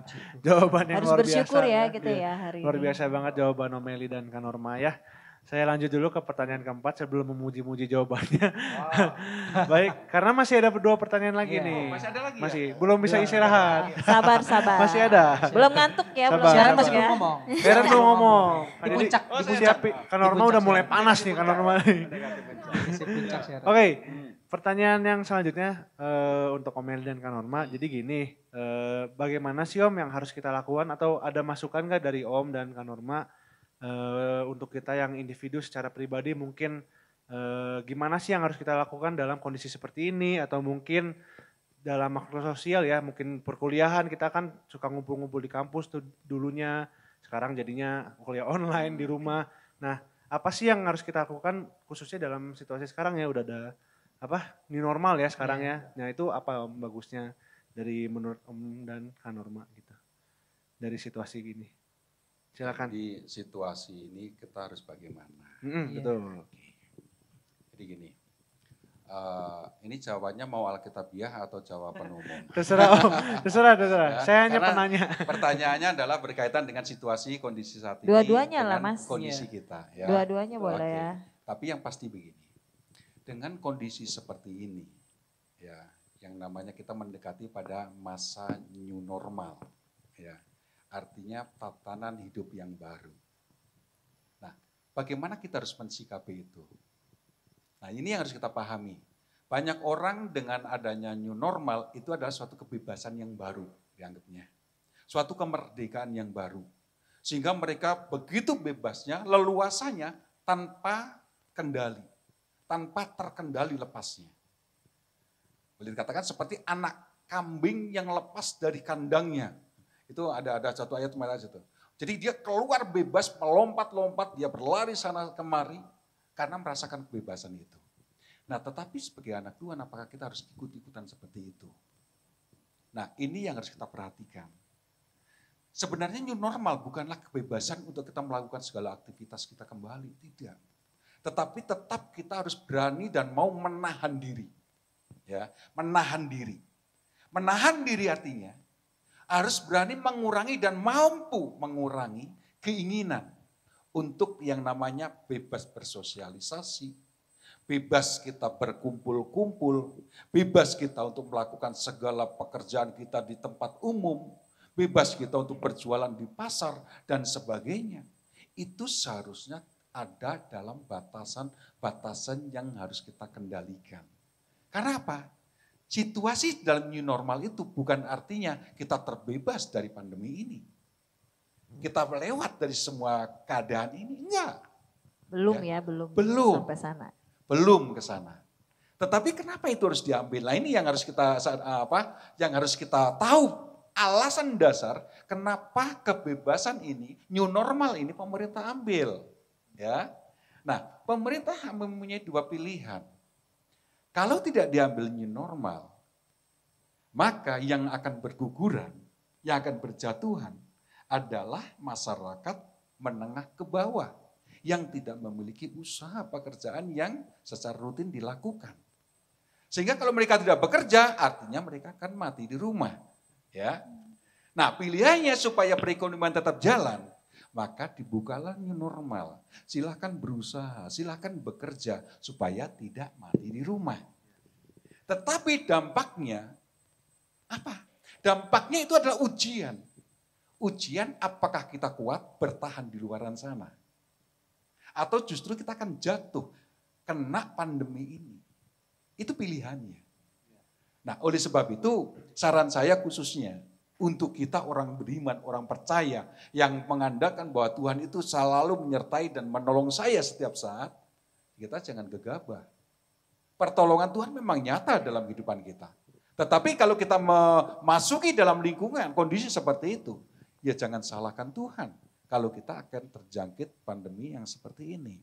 Jawaban yang Harus luar bersyukur biasa. ya kita Iya. ya hari Luar ini. biasa banget jawaban Om Eli dan Kak Norma ya. Saya lanjut dulu ke pertanyaan keempat sebelum memuji-muji jawabannya. Baik, karena masih ada dua pertanyaan lagi Iya. nih. Masih ada lagi ya? Masih, belum bisa istirahat. Sabar. Masih ada. Belum ngantuk ya, belum Sabar. Siaran ngantuk masih ya. belum ngomong. Karen belum ngomong. Di puncak, di puncak. Siapin. Kak Norma Di udah puncak mulai siaran. panas nih Kak Norma nih. Masih puncak siaran. Oke, pertanyaan yang selanjutnya untuk Om Eli dan Kak Norma. Jadi gini, bagaimana sih Om yang harus kita lakukan atau ada masukan nggak dari Om dan Kak Norma untuk kita yang individu secara pribadi mungkin gimana sih yang harus kita lakukan dalam kondisi seperti ini atau mungkin dalam makro sosial ya, mungkin perkuliahan kita kan suka ngumpul-ngumpul di kampus tuh dulunya, sekarang jadinya kuliah online di rumah. Nah, apa sih yang harus kita lakukan khususnya dalam situasi sekarang ya, udah ada new normal ya sekarang ya. Nah itu apa Om bagusnya dari menurut Om dan Kak Norma gitu dari situasi gini. Silakan. Di situasi ini kita harus bagaimana? Iya. Betul. Jadi gini, ini jawabannya mau alkitabiah atau jawaban umum? Terserah Om, terserah. Ya, Saya hanya karena penanya. Pertanyaannya adalah berkaitan dengan situasi kondisi saat ini. Dua-duanya lah, dengan Mas. Kondisi kita. Ya. Dua-duanya boleh Oke. ya. Tapi yang pasti begini, dengan kondisi seperti ini, ya yang namanya kita mendekati pada masa new normal. Ya, artinya tatanan hidup yang baru. Nah, bagaimana kita harus mensikapi itu? Nah, ini yang harus kita pahami. Banyak orang dengan adanya new normal itu adalah suatu kebebasan yang baru dianggapnya. Suatu kemerdekaan yang baru. Sehingga mereka begitu bebasnya, leluasanya tanpa kendali. Tanpa terkendali lepasnya. Boleh dikatakan seperti anak kambing yang lepas dari kandangnya. Itu ada satu ayat mana itu. Jadi dia keluar bebas, melompat-lompat, dia berlari sana kemari karena merasakan kebebasan itu. Nah, tetapi sebagai anak Tuhan apakah kita harus ikut-ikutan seperti itu? Nah, ini yang harus kita perhatikan. Sebenarnya new normal bukanlah kebebasan untuk kita melakukan segala aktivitas kita kembali, tidak. Tetapi tetap kita harus berani dan mau menahan diri. Ya, menahan diri. Menahan diri artinya harus berani mengurangi dan mampu mengurangi keinginan untuk yang namanya bebas bersosialisasi, bebas kita berkumpul-kumpul, bebas kita untuk melakukan segala pekerjaan kita di tempat umum, bebas kita untuk berjualan di pasar dan sebagainya. Itu seharusnya ada dalam batasan-batasan yang harus kita kendalikan. Karena apa? Situasi dalam new normal itu bukan artinya kita terbebas dari pandemi ini. Kita lewat dari semua keadaan ini, enggak. Belum Belum. sampai sana. Belum ke sana. Tetapi kenapa itu harus diambil? Nah, ini yang harus kita tahu alasan dasar kenapa kebebasan ini, new normal ini pemerintah ambil. Ya. Nah, pemerintah mempunyai dua pilihan. Kalau tidak diambil new normal, maka yang akan berguguran, yang akan berjatuhan adalah masyarakat menengah ke bawah yang tidak memiliki usaha pekerjaan yang secara rutin dilakukan. Sehingga kalau mereka tidak bekerja, artinya mereka akan mati di rumah. Ya. Nah, pilihannya supaya perekonomian tetap jalan, maka dibukalah new normal. Silahkan berusaha, silahkan bekerja supaya tidak mati di rumah. Tetapi dampaknya apa? Dampaknya itu adalah ujian. Ujian apakah kita kuat bertahan di luaran sana. Atau justru kita akan jatuh kena pandemi ini. Itu pilihannya. Nah, oleh sebab itu saran saya khususnya untuk kita orang beriman, orang percaya yang mengandalkan bahwa Tuhan itu selalu menyertai dan menolong saya setiap saat, kita jangan gegabah. Pertolongan Tuhan memang nyata dalam kehidupan kita. Tetapi kalau kita memasuki dalam lingkungan kondisi seperti itu, ya jangan salahkan Tuhan kalau kita akan terjangkit pandemi yang seperti ini.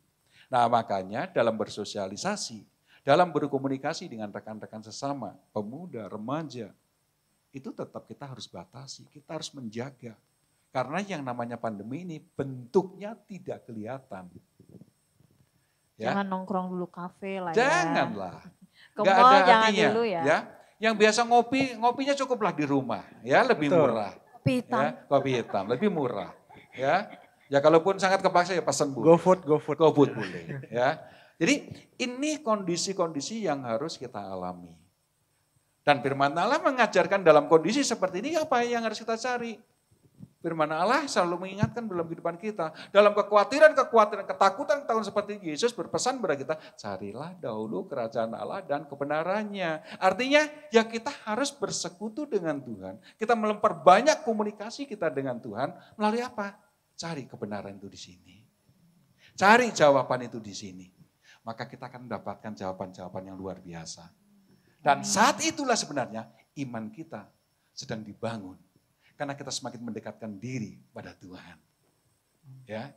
Nah, makanya dalam bersosialisasi, dalam berkomunikasi dengan rekan-rekan sesama, pemuda, remaja, itu tetap kita harus batasi, kita harus menjaga. Karena yang namanya pandemi ini bentuknya tidak kelihatan. Ya. Jangan nongkrong dulu kafe lah ya. Janganlah. Ke Nggak mall ada jangan artinya, dulu ya. Yang biasa ngopinya cukuplah di rumah, ya lebih Betul. murah. Kopi hitam. Ya, kopi hitam lebih murah. Ya kalaupun sangat kepaksa ya pesan Go food. GoFood boleh. Ya. Jadi ini kondisi-kondisi yang harus kita alami. Dan firman Allah mengajarkan dalam kondisi seperti ini apa yang harus kita cari. Firman Allah selalu mengingatkan dalam kehidupan kita. Dalam kekhawatiran, ketakutan seperti Yesus berpesan kepada kita, carilah dahulu kerajaan Allah dan kebenarannya. Artinya ya kita harus bersekutu dengan Tuhan. Kita memperbanyak komunikasi kita dengan Tuhan melalui apa? Cari kebenaran itu di sini. Cari jawaban itu di sini. Maka kita akan mendapatkan jawaban-jawaban yang luar biasa. Dan saat itulah sebenarnya iman kita sedang dibangun. Karena kita semakin mendekatkan diri pada Tuhan. Ya.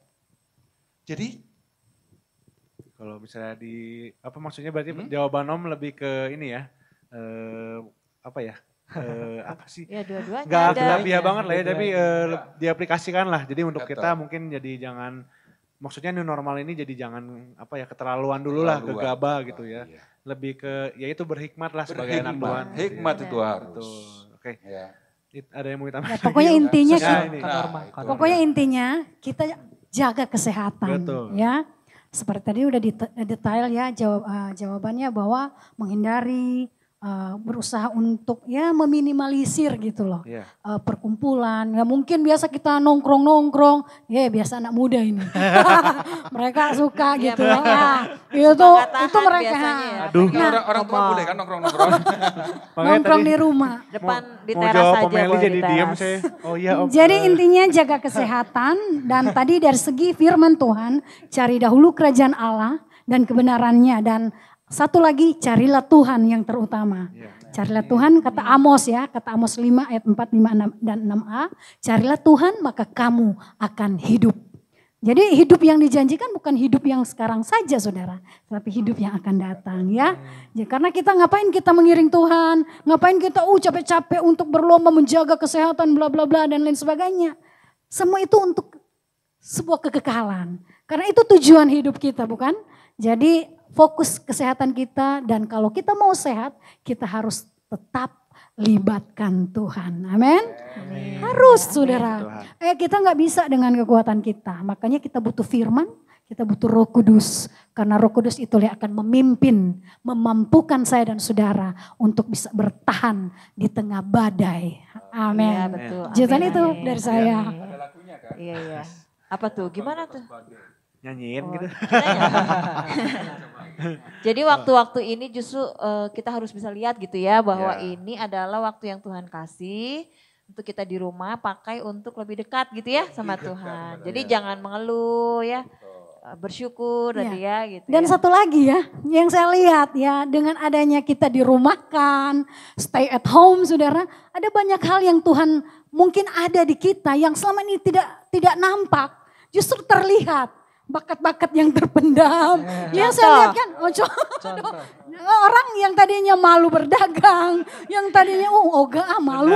Jadi kalau misalnya maksudnya berarti jawaban Om lebih ke ini ya. Apa sih? Ya dua-duanya Gak ada. harfiah banget lah ya, tapi diaplikasikan lah. Jadi untuk Betul. kita mungkin jadi jangan, maksudnya new normal ini jadi jangan keterlaluan dulu lah, gegabah gitu ya. Iya. Lebih ke, ya itu berhikmat lah sebagai anak Tuhan. Hikmat itu harus. Betul. Oke. Ya. Ada yang mau ditambah? Ya, pokoknya intinya Nah, intinya kita jaga kesehatan. Betul. Ya. Seperti tadi udah detail ya jawabannya bahwa menghindari berusaha untuk ya meminimalisir gitu loh. Iya. Perkumpulan, ya mungkin biasa kita nongkrong-nongkrong, ya biasa anak muda ini. Mereka suka Iya, gitu. mereka Ya, suka nggak tahan itu mereka. biasanya ya. Aduh. Nah, orang tua ngomong. boleh kan nongkrong-nongkrong. Makanya Nongkrong tadi di rumah. Depan di mau teras jawab aja Om Eli boleh jadi di diem teras. saya. Oh iya Om. Jadi intinya jaga kesehatan dan tadi dari segi firman Tuhan, cari dahulu kerajaan Allah dan kebenarannya, dan satu lagi carilah Tuhan yang terutama. Iya. Carilah Tuhan, kata Amos ya, kata Amos 5 ayat 4, 5 dan 6a, carilah Tuhan maka kamu akan hidup. Jadi hidup yang dijanjikan bukan hidup yang sekarang saja saudara, tapi hidup yang akan datang ya. Ya, karena kita ngapain kita mengiring Tuhan, ngapain kita capek-capek untuk berlomba menjaga kesehatan bla bla bla dan lain sebagainya. Semua itu untuk sebuah kekekalan. Karena itu tujuan hidup kita bukan? Jadi fokus kesehatan kita, dan kalau kita mau sehat kita harus tetap libatkan Tuhan. Amin. Harus saudara. Kita nggak bisa dengan kekuatan kita. Makanya kita butuh firman, kita butuh Roh Kudus. Karena Roh Kudus itu yang akan memimpin, memampukan saya dan saudara untuk bisa bertahan di tengah badai. Amin. Iya betul. Jawaban Amin, itu amin. dari saya. Ada lagunya kan? Iya iya. Apa tuh? Gimana tuh? Nyanyiin gitu. Jadi waktu-waktu ini justru kita harus bisa lihat gitu ya bahwa Ya. ini adalah waktu yang Tuhan kasih untuk kita di rumah pakai untuk lebih dekat gitu ya sama Tuhan. Jadi jangan mengeluh ya, bersyukur Ya. tadi ya gitu. Dan ya. satu lagi ya, yang saya lihat ya, dengan adanya kita dirumahkan, stay at home saudara, ada banyak hal yang Tuhan mungkin ada di kita yang selama ini tidak nampak, justru terlihat. Bakat-bakat yang terpendam. Ya saya lihat kan, Contoh. orang yang tadinya malu berdagang, yang tadinya malu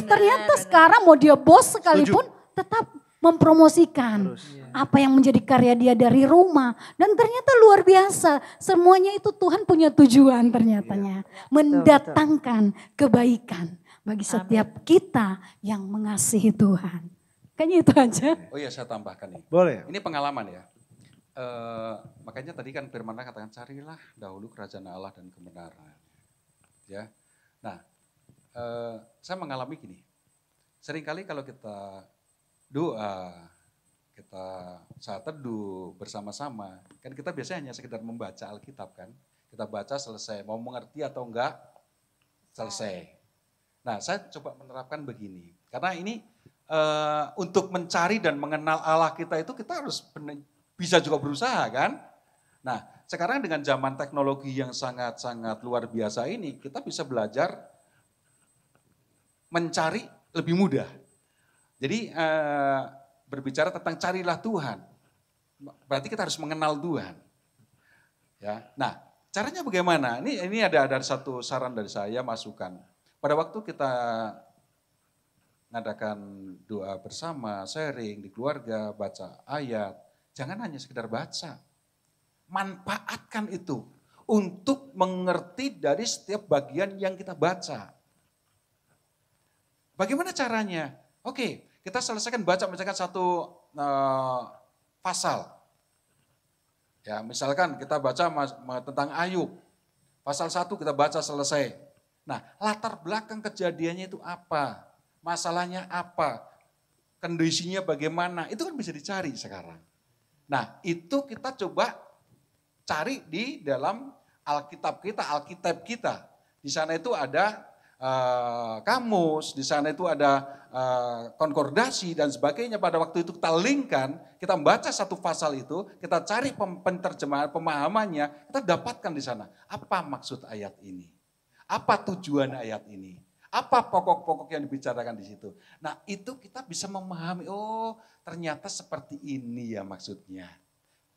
ternyata sekarang mau dia bos sekalipun tetap mempromosikan apa yang menjadi karya dia dari rumah, dan ternyata luar biasa. Semuanya itu Tuhan punya tujuan ternyatanya, mendatangkan kebaikan bagi setiap kita yang mengasihi Tuhan. Kayaknya itu aja. Oh iya, saya tambahkan nih. Boleh. Ini pengalaman ya. Makanya tadi kan firman Allah katakan carilah dahulu kerajaan Allah dan kebenaran. Ya. Nah, saya mengalami gini. Seringkali kalau kita doa, kita saat teduh bersama-sama, kan kita biasanya hanya sekedar membaca Alkitab kan. Kita baca selesai, mau mengerti atau enggak selesai. Nah, saya coba menerapkan begini. Karena ini untuk mencari dan mengenal Allah kita itu kita harus bisa juga berusaha kan. Nah sekarang dengan zaman teknologi yang sangat-sangat luar biasa ini, kita bisa belajar mencari lebih mudah. Jadi berbicara tentang carilah Tuhan, berarti kita harus mengenal Tuhan. Ya, nah caranya bagaimana? Ini ada satu saran dari saya, masukan. Pada waktu kita ngadakan doa bersama, sharing di keluarga, baca ayat. Jangan hanya sekedar baca. Manfaatkan itu untuk mengerti dari setiap bagian yang kita baca. Bagaimana caranya? Oke, kita selesaikan misalkan satu pasal. Ya, misalkan kita baca tentang Ayub. Pasal 1 kita baca selesai. Nah, latar belakang kejadiannya itu apa? Masalahnya apa, kondisinya bagaimana, itu kan bisa dicari sekarang. Nah itu kita coba cari di dalam Alkitab kita. Di sana itu ada kamus, di sana itu ada konkordasi dan sebagainya. Pada waktu itu kita linkkan, kita membaca satu pasal itu, kita cari penerjemahan, pemahamannya, kita dapatkan di sana. Apa maksud ayat ini? Apa tujuan ayat ini? Apa pokok-pokok yang dibicarakan di situ? Nah itu kita bisa memahami, oh ternyata seperti ini ya maksudnya.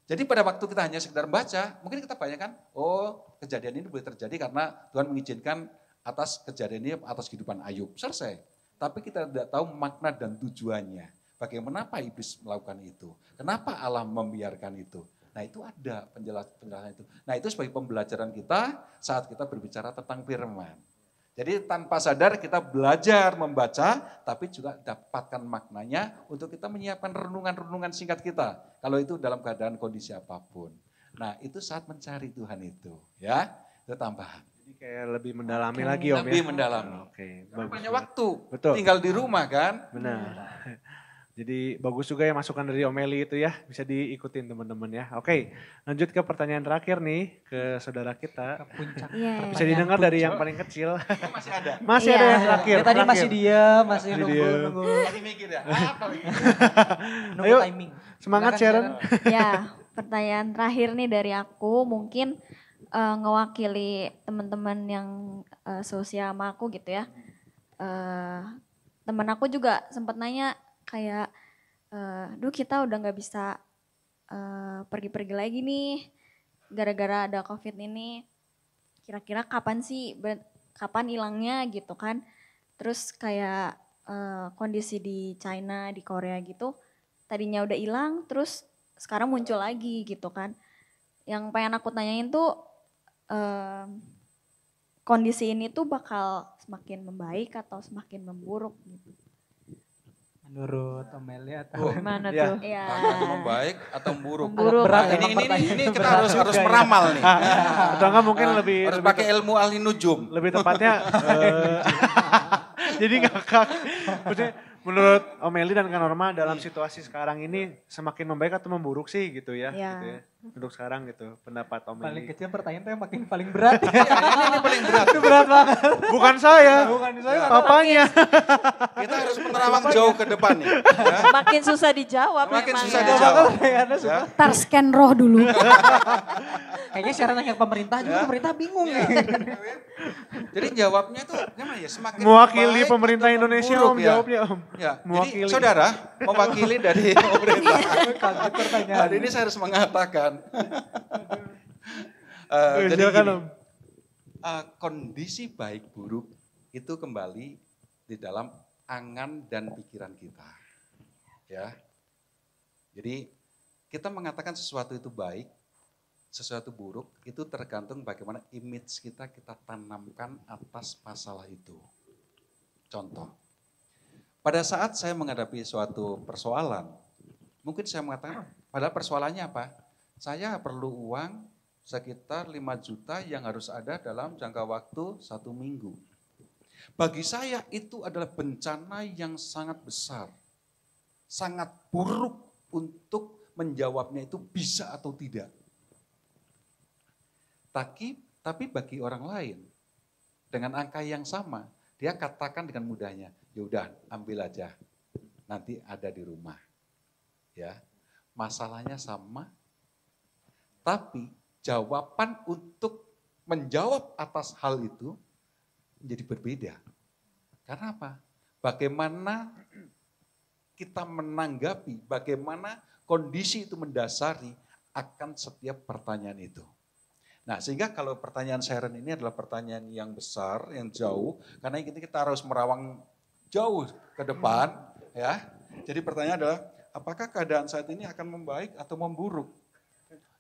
Jadi pada waktu kita hanya sekedar baca, mungkin kita bayangkan, oh kejadian ini boleh terjadi karena Tuhan mengizinkan atas kejadian ini, atas kehidupan Ayub. Selesai. Tapi kita tidak tahu makna dan tujuannya. Bagaimana iblis melakukan itu? Kenapa Allah membiarkan itu? Nah itu ada penjelasan itu. Nah itu sebagai pembelajaran kita saat kita berbicara tentang firman. Jadi tanpa sadar kita belajar membaca, tapi juga dapatkan maknanya untuk kita menyiapkan renungan-renungan singkat kita. Kalau itu dalam keadaan kondisi apapun. Nah itu saat mencari Tuhan itu, ya itu tambahan. Jadi kayak lebih mendalami lagi Om Lebih ya. mendalami. Oke, Karena bagus. banyak banget. waktu. Betul. Tinggal di rumah kan. Benar. Jadi bagus juga ya masukan dari Om Eli itu ya, bisa diikutin teman-teman ya. Oke, lanjut ke pertanyaan terakhir nih ke saudara kita. Ke puncak. Iya. Bisa didengar dari yang paling kecil. Oh, masih ada. Masih ada Iya. yang terakhir. Ya, tadi masih terakhir. diam, masih Masih nunggu, diem. nunggu, Lagi mikir ya. Apa lagi? nunggu Ayo, timing. Semangat Silakan, Sharon. Ya, pertanyaan terakhir nih dari aku mungkin ngewakili teman-teman yang seusia sama aku gitu ya. Temen aku juga sempat nanya kayak, duh kita udah nggak bisa pergi-pergi lagi nih gara-gara ada COVID ini. Kira-kira kapan sih, kapan hilangnya gitu kan? Terus kayak kondisi di China, di Korea gitu, tadinya udah hilang, terus sekarang muncul lagi gitu kan. Yang pengen aku tanyain tuh kondisi ini tuh bakal semakin membaik atau semakin memburuk gitu. Menurut Om Eli atau Mana Iya. tuh? Iya. Akan membaik atau memburuk? Memburuk. Berat Nah, emang ini pertanyaannya, kita berat harus juga ya. meramal nih. Atau enggak mungkin lebih harus lebih pakai ilmu ahli nujum. lebih tepatnya jadi ngakak. Maksudnya menurut Om Eli dan Kak Norma dalam situasi sekarang ini semakin membaik atau memburuk sih gitu ya. Iya. Gitu ya. Untuk sekarang gitu pendapat Om paling Eli. kecil pertanyaan tuh yang makin paling berat ya. Ini paling berat. Itu berat banget. Bukan saya, Bukan saya. papanya. Kita harus menerawang jauh ke depan nih. Ya. Makin susah dijawab Makin memang susah ya. dijawab. Pertanyaannya susah. Ya. Ntar scan roh dulu. Kayaknya secara nanya pemerintah juga Ya. pemerintah bingung Iya. ya. Jadi jawabnya tuh gimana ya? Semakin Mewakili baik pemerintah atau Indonesia memburuk Om ya? jawabnya Om. Ya, Mewakili. jadi saudara mewakili dari pemerintah. Kaget pertanyaan. Hari ini saya harus mengatakan. Jadi Silakan gini, Om. kondisi baik buruk itu kembali di dalam angan dan pikiran kita. Ya. Jadi kita mengatakan sesuatu itu baik, sesuatu buruk itu tergantung bagaimana image kita tanamkan atas masalah itu. Contoh, pada saat saya menghadapi suatu persoalan, mungkin saya mengatakan, padahal persoalannya apa? Saya perlu uang sekitar 5 juta yang harus ada dalam jangka waktu 1 minggu. Bagi saya itu adalah bencana yang sangat besar, sangat buruk untuk menjawabnya itu bisa atau tidak. Tapi bagi orang lain, dengan angka yang sama, dia katakan dengan mudahnya, ya udah ambil aja, nanti ada di rumah. Ya, masalahnya sama, tapi jawaban untuk menjawab atas hal itu menjadi berbeda. Karena apa? Bagaimana kita menanggapi, bagaimana kondisi itu mendasari akan setiap pertanyaan itu. Nah, sehingga kalau pertanyaan Sharon ini adalah pertanyaan yang besar, yang jauh, karena kita harus merawang jauh ke depan, ya. Jadi pertanyaan adalah, apakah keadaan saat ini akan membaik atau memburuk?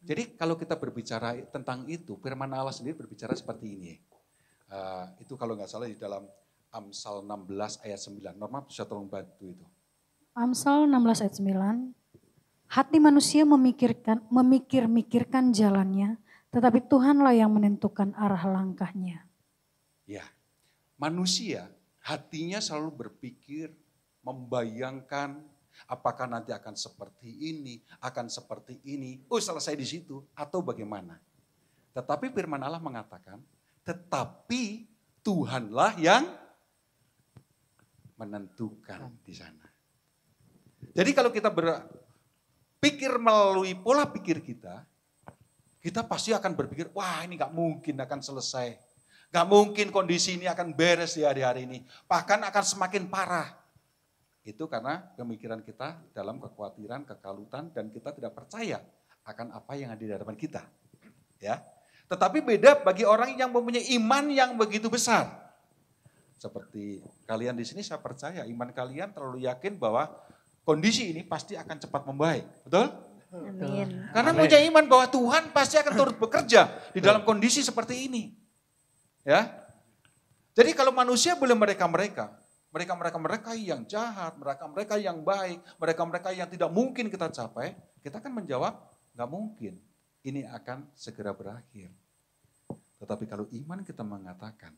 Jadi kalau kita berbicara tentang itu, firman Allah sendiri berbicara seperti ini. Itu kalau nggak salah di dalam Amsal 16 ayat 9. Norma bisa tolong bantu itu. Amsal 16 ayat 9. Hati manusia memikir-mikirkan jalannya, tetapi Tuhanlah yang menentukan arah langkahnya. Ya, manusia hatinya selalu berpikir, membayangkan apakah nanti akan seperti ini, akan seperti ini. Oh, selesai di situ atau bagaimana? Tetapi firman Allah mengatakan, tetapi Tuhanlah yang menentukan di sana. Jadi kalau kita berpikir melalui pola pikir kita pasti akan berpikir, wah ini gak mungkin akan selesai. Gak mungkin kondisi ini akan beres di hari-hari ini. Bahkan akan semakin parah. Itu karena pemikiran kita dalam kekhawatiran, kekalutan, dan kita tidak percaya akan apa yang ada di hadapan kita. Ya. Tetapi beda bagi orang yang mempunyai iman yang begitu besar. Seperti kalian di sini saya percaya iman kalian terlalu yakin bahwa kondisi ini pasti akan cepat membaik. Betul? Amin. Karena punya iman bahwa Tuhan pasti akan turut bekerja di dalam kondisi seperti ini. Ya. Jadi kalau manusia boleh mereka-mereka yang jahat, mereka-mereka yang baik, mereka-mereka yang tidak mungkin kita capai, kita kan menjawab, nggak mungkin. Ini akan segera berakhir. Tetapi kalau iman kita mengatakan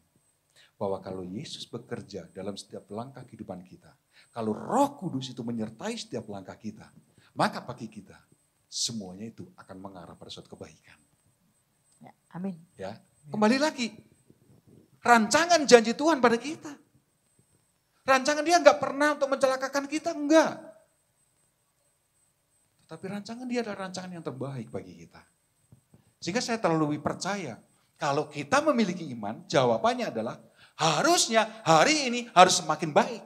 bahwa kalau Yesus bekerja dalam setiap langkah kehidupan kita, kalau Roh Kudus itu menyertai setiap langkah kita, maka bagi kita semuanya itu akan mengarah pada suatu kebaikan. Ya, amin. Ya, kembali lagi, rancangan janji Tuhan pada kita. Rancangan dia nggak pernah untuk mencelakakan kita, enggak. Tapi rancangan dia adalah rancangan yang terbaik bagi kita. Sehingga saya terlalu percaya, kalau kita memiliki iman, jawabannya adalah harusnya hari ini harus semakin baik.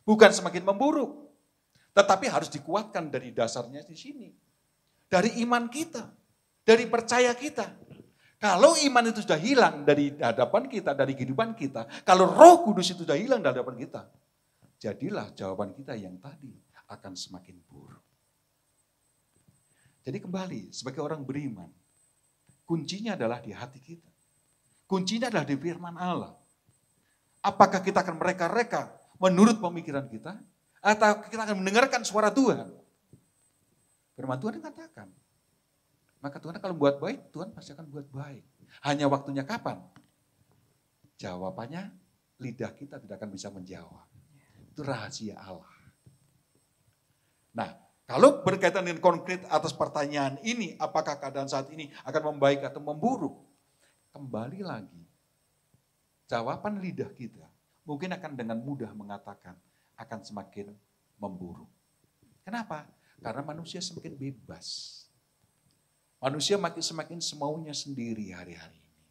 Bukan semakin memburuk. Tetapi harus dikuatkan dari dasarnya di sini. Dari iman kita, dari percaya kita. Kalau iman itu sudah hilang dari hadapan kita, dari kehidupan kita, kalau Roh Kudus itu sudah hilang dari hadapan kita, jadilah jawaban kita yang tadi akan semakin buruk. Jadi kembali, sebagai orang beriman, kuncinya adalah di hati kita. Kuncinya adalah di firman Allah. Apakah kita akan mereka-reka menurut pemikiran kita, atau kita akan mendengarkan suara Tuhan? Firman Tuhan mengatakan, maka Tuhan kalau buat baik, Tuhan pasti akan buat baik. Hanya waktunya kapan? Jawabannya, lidah kita tidak akan bisa menjawab. Itu rahasia Allah. Nah, kalau berkaitan dengan konkret atas pertanyaan ini, apakah keadaan saat ini akan membaik atau memburuk? Kembali lagi, jawaban lidah kita mungkin akan dengan mudah mengatakan akan semakin memburuk. Kenapa? Karena manusia semakin bebas. Manusia semakin semaunya sendiri hari-hari ini.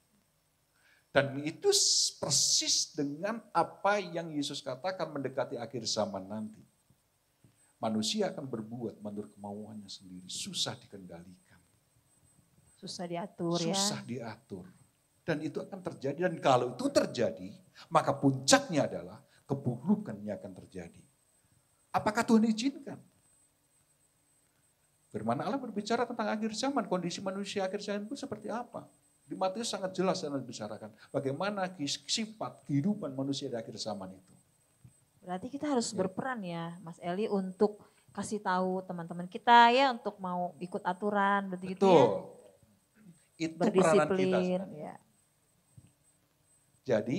Dan itu persis dengan apa yang Yesus katakan mendekati akhir zaman nanti. Manusia akan berbuat menurut kemauannya sendiri, susah dikendalikan. Susah diatur ya. Susah diatur. Dan itu akan terjadi, dan kalau itu terjadi, maka puncaknya adalah keburukan yang akan terjadi. Apakah Tuhan izinkan? Firman Allah berbicara tentang akhir zaman, kondisi manusia akhir zaman itu seperti apa. Di Matius sangat jelas dan dibicarakan bagaimana sifat kehidupan manusia di akhir zaman itu. Berarti kita harus berperan ya Mas Eli untuk kasih tahu teman-teman kita ya untuk mau ikut aturan begitu ya. Betul. Itu peranan kita Berdisiplin sebenarnya. ya. Jadi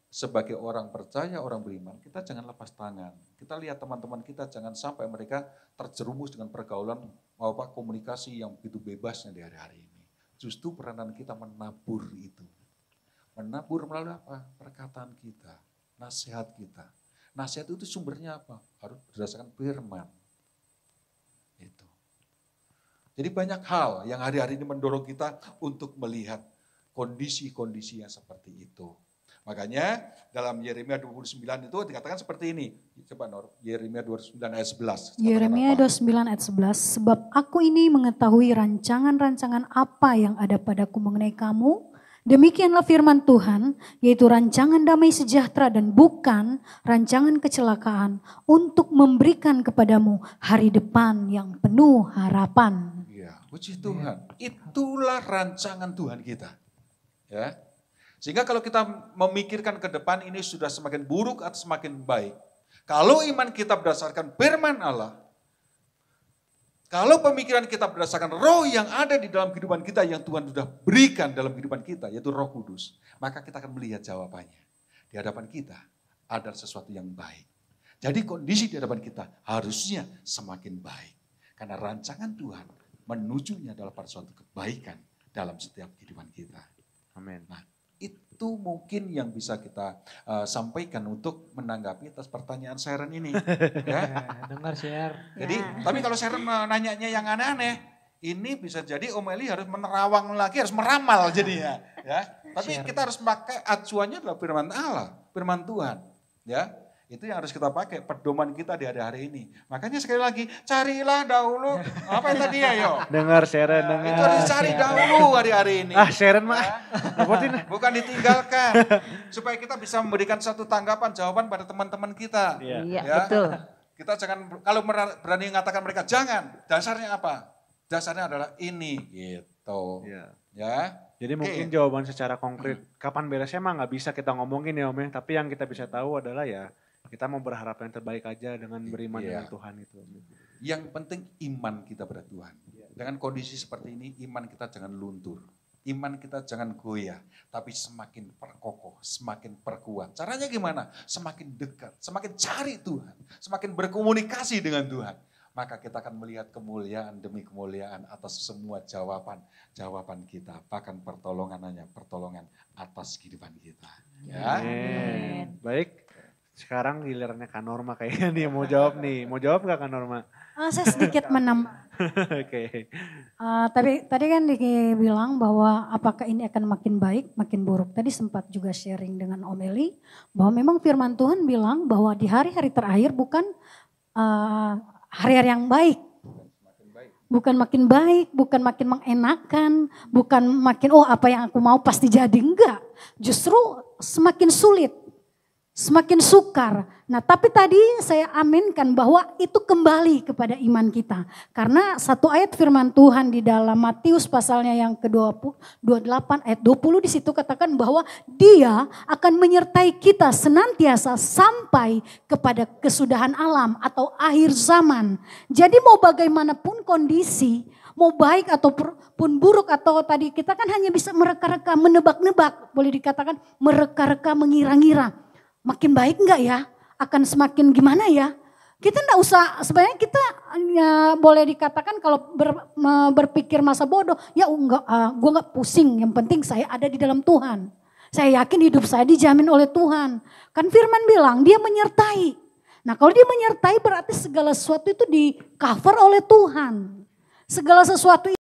sebagai orang percaya, orang beriman, kita jangan lepas tangan. Kita lihat teman-teman kita jangan sampai mereka terjerumus dengan pergaulan komunikasi yang begitu bebasnya di hari-hari ini. Justru peranan kita menabur itu. Menabur melalui apa? Perkataan kita, nasihat kita. Nasihat itu sumbernya apa? Harus berdasarkan firman. Itu. Jadi banyak hal yang hari-hari ini mendorong kita untuk melihat kondisi-kondisi yang seperti itu. Makanya dalam Yeremia 29 itu dikatakan seperti ini. Coba Nur, Yeremia 29 ayat 11. Yeremia 29 ayat 11, sebab aku ini mengetahui rancangan-rancangan apa yang ada padaku mengenai kamu. Demikianlah firman Tuhan, yaitu rancangan damai sejahtera dan bukan rancangan kecelakaan untuk memberikan kepadamu hari depan yang penuh harapan. Ya, puji Tuhan. Itulah rancangan Tuhan kita. Ya. Sehingga kalau kita memikirkan ke depan ini sudah semakin buruk atau semakin baik. Kalau iman kita berdasarkan firman Allah, kalau pemikiran kita berdasarkan roh yang ada di dalam kehidupan kita yang Tuhan sudah berikan dalam kehidupan kita, yaitu Roh Kudus, maka kita akan melihat jawabannya. Di hadapan kita ada sesuatu yang baik. Jadi kondisi di hadapan kita harusnya semakin baik. Karena rancangan Tuhan menujunya adalah pada suatu kebaikan dalam setiap kehidupan kita. Amin. Nah, itu mungkin yang bisa kita sampaikan untuk menanggapi atas pertanyaan Sharon ini. Ya. Dengar share. Jadi, tapi kalau Sharon nanyanya yang aneh-aneh, ini bisa jadi Om Eli harus menerawang lagi, harus meramal jadinya. Ya. Tapi kita harus pakai acuannya adalah firman Allah, firman Tuhan. Ya. Itu yang harus kita pakai, pedoman kita di hari-hari ini. Makanya sekali lagi, carilah dahulu, apa yang tadi ya yo? Dengar Sharon, dengar. Itu harus dicari dahulu hari-hari ini. Ah Sharon mah, lepotin. Bukan ditinggalkan. Supaya kita bisa memberikan satu tanggapan, jawaban pada teman-teman kita. Iya. Iya, Ya. betul. Kita jangan, kalau berani mengatakan mereka, jangan. Dasarnya apa? Dasarnya adalah ini, gitu. Iya. Ya. Jadi Oke. mungkin jawaban secara konkret, kapan beresnya mah nggak bisa kita ngomongin ya Om ya. Tapi yang kita bisa tahu adalah ya, kita mau berharap yang terbaik aja dengan beriman Iya. dengan Tuhan itu. Yang penting iman kita pada Tuhan. Dengan kondisi seperti ini, iman kita jangan luntur. Iman kita jangan goyah, tapi semakin perkokoh, semakin perkuat. Caranya gimana? Semakin dekat, semakin cari Tuhan, semakin berkomunikasi dengan Tuhan. Maka kita akan melihat kemuliaan demi kemuliaan atas semua jawaban kita. Bahkan pertolongan atas kehidupan kita. Ya. Amin. Baik, sekarang gilirannya Kak Norma kayaknya nih mau jawab nih. Mau jawab gak Kak Norma? Saya sedikit menambah. Oke. Tadi kan dibilang bahwa apakah ini akan makin baik, makin buruk. Tadi sempat juga sharing dengan Om Eli bahwa memang firman Tuhan bilang bahwa di hari-hari terakhir bukan hari-hari yang baik. Bukan makin baik, bukan makin mengenakan, bukan makin apa yang aku mau pasti jadi, enggak. Justru semakin sulit, semakin sukar. Nah tapi tadi saya aminkan bahwa itu kembali kepada iman kita. Karena satu ayat firman Tuhan di dalam Matius pasalnya yang ke-28 ayat 20 di situ katakan bahwa Dia akan menyertai kita senantiasa sampai kepada kesudahan alam atau akhir zaman. Jadi mau bagaimanapun kondisi, mau baik ataupun buruk atau tadi kita kan hanya bisa mereka-reka, menebak-nebak, boleh dikatakan mereka-reka, mengira-ngira. Makin baik enggak ya? Akan semakin gimana ya? Kita enggak usah, sebenarnya kita boleh dikatakan kalau berpikir masa bodoh, ya enggak, gue enggak pusing, yang penting saya ada di dalam Tuhan. Saya yakin hidup saya dijamin oleh Tuhan. Kan firman bilang dia menyertai. Nah kalau dia menyertai berarti segala sesuatu itu di cover oleh Tuhan. Segala sesuatu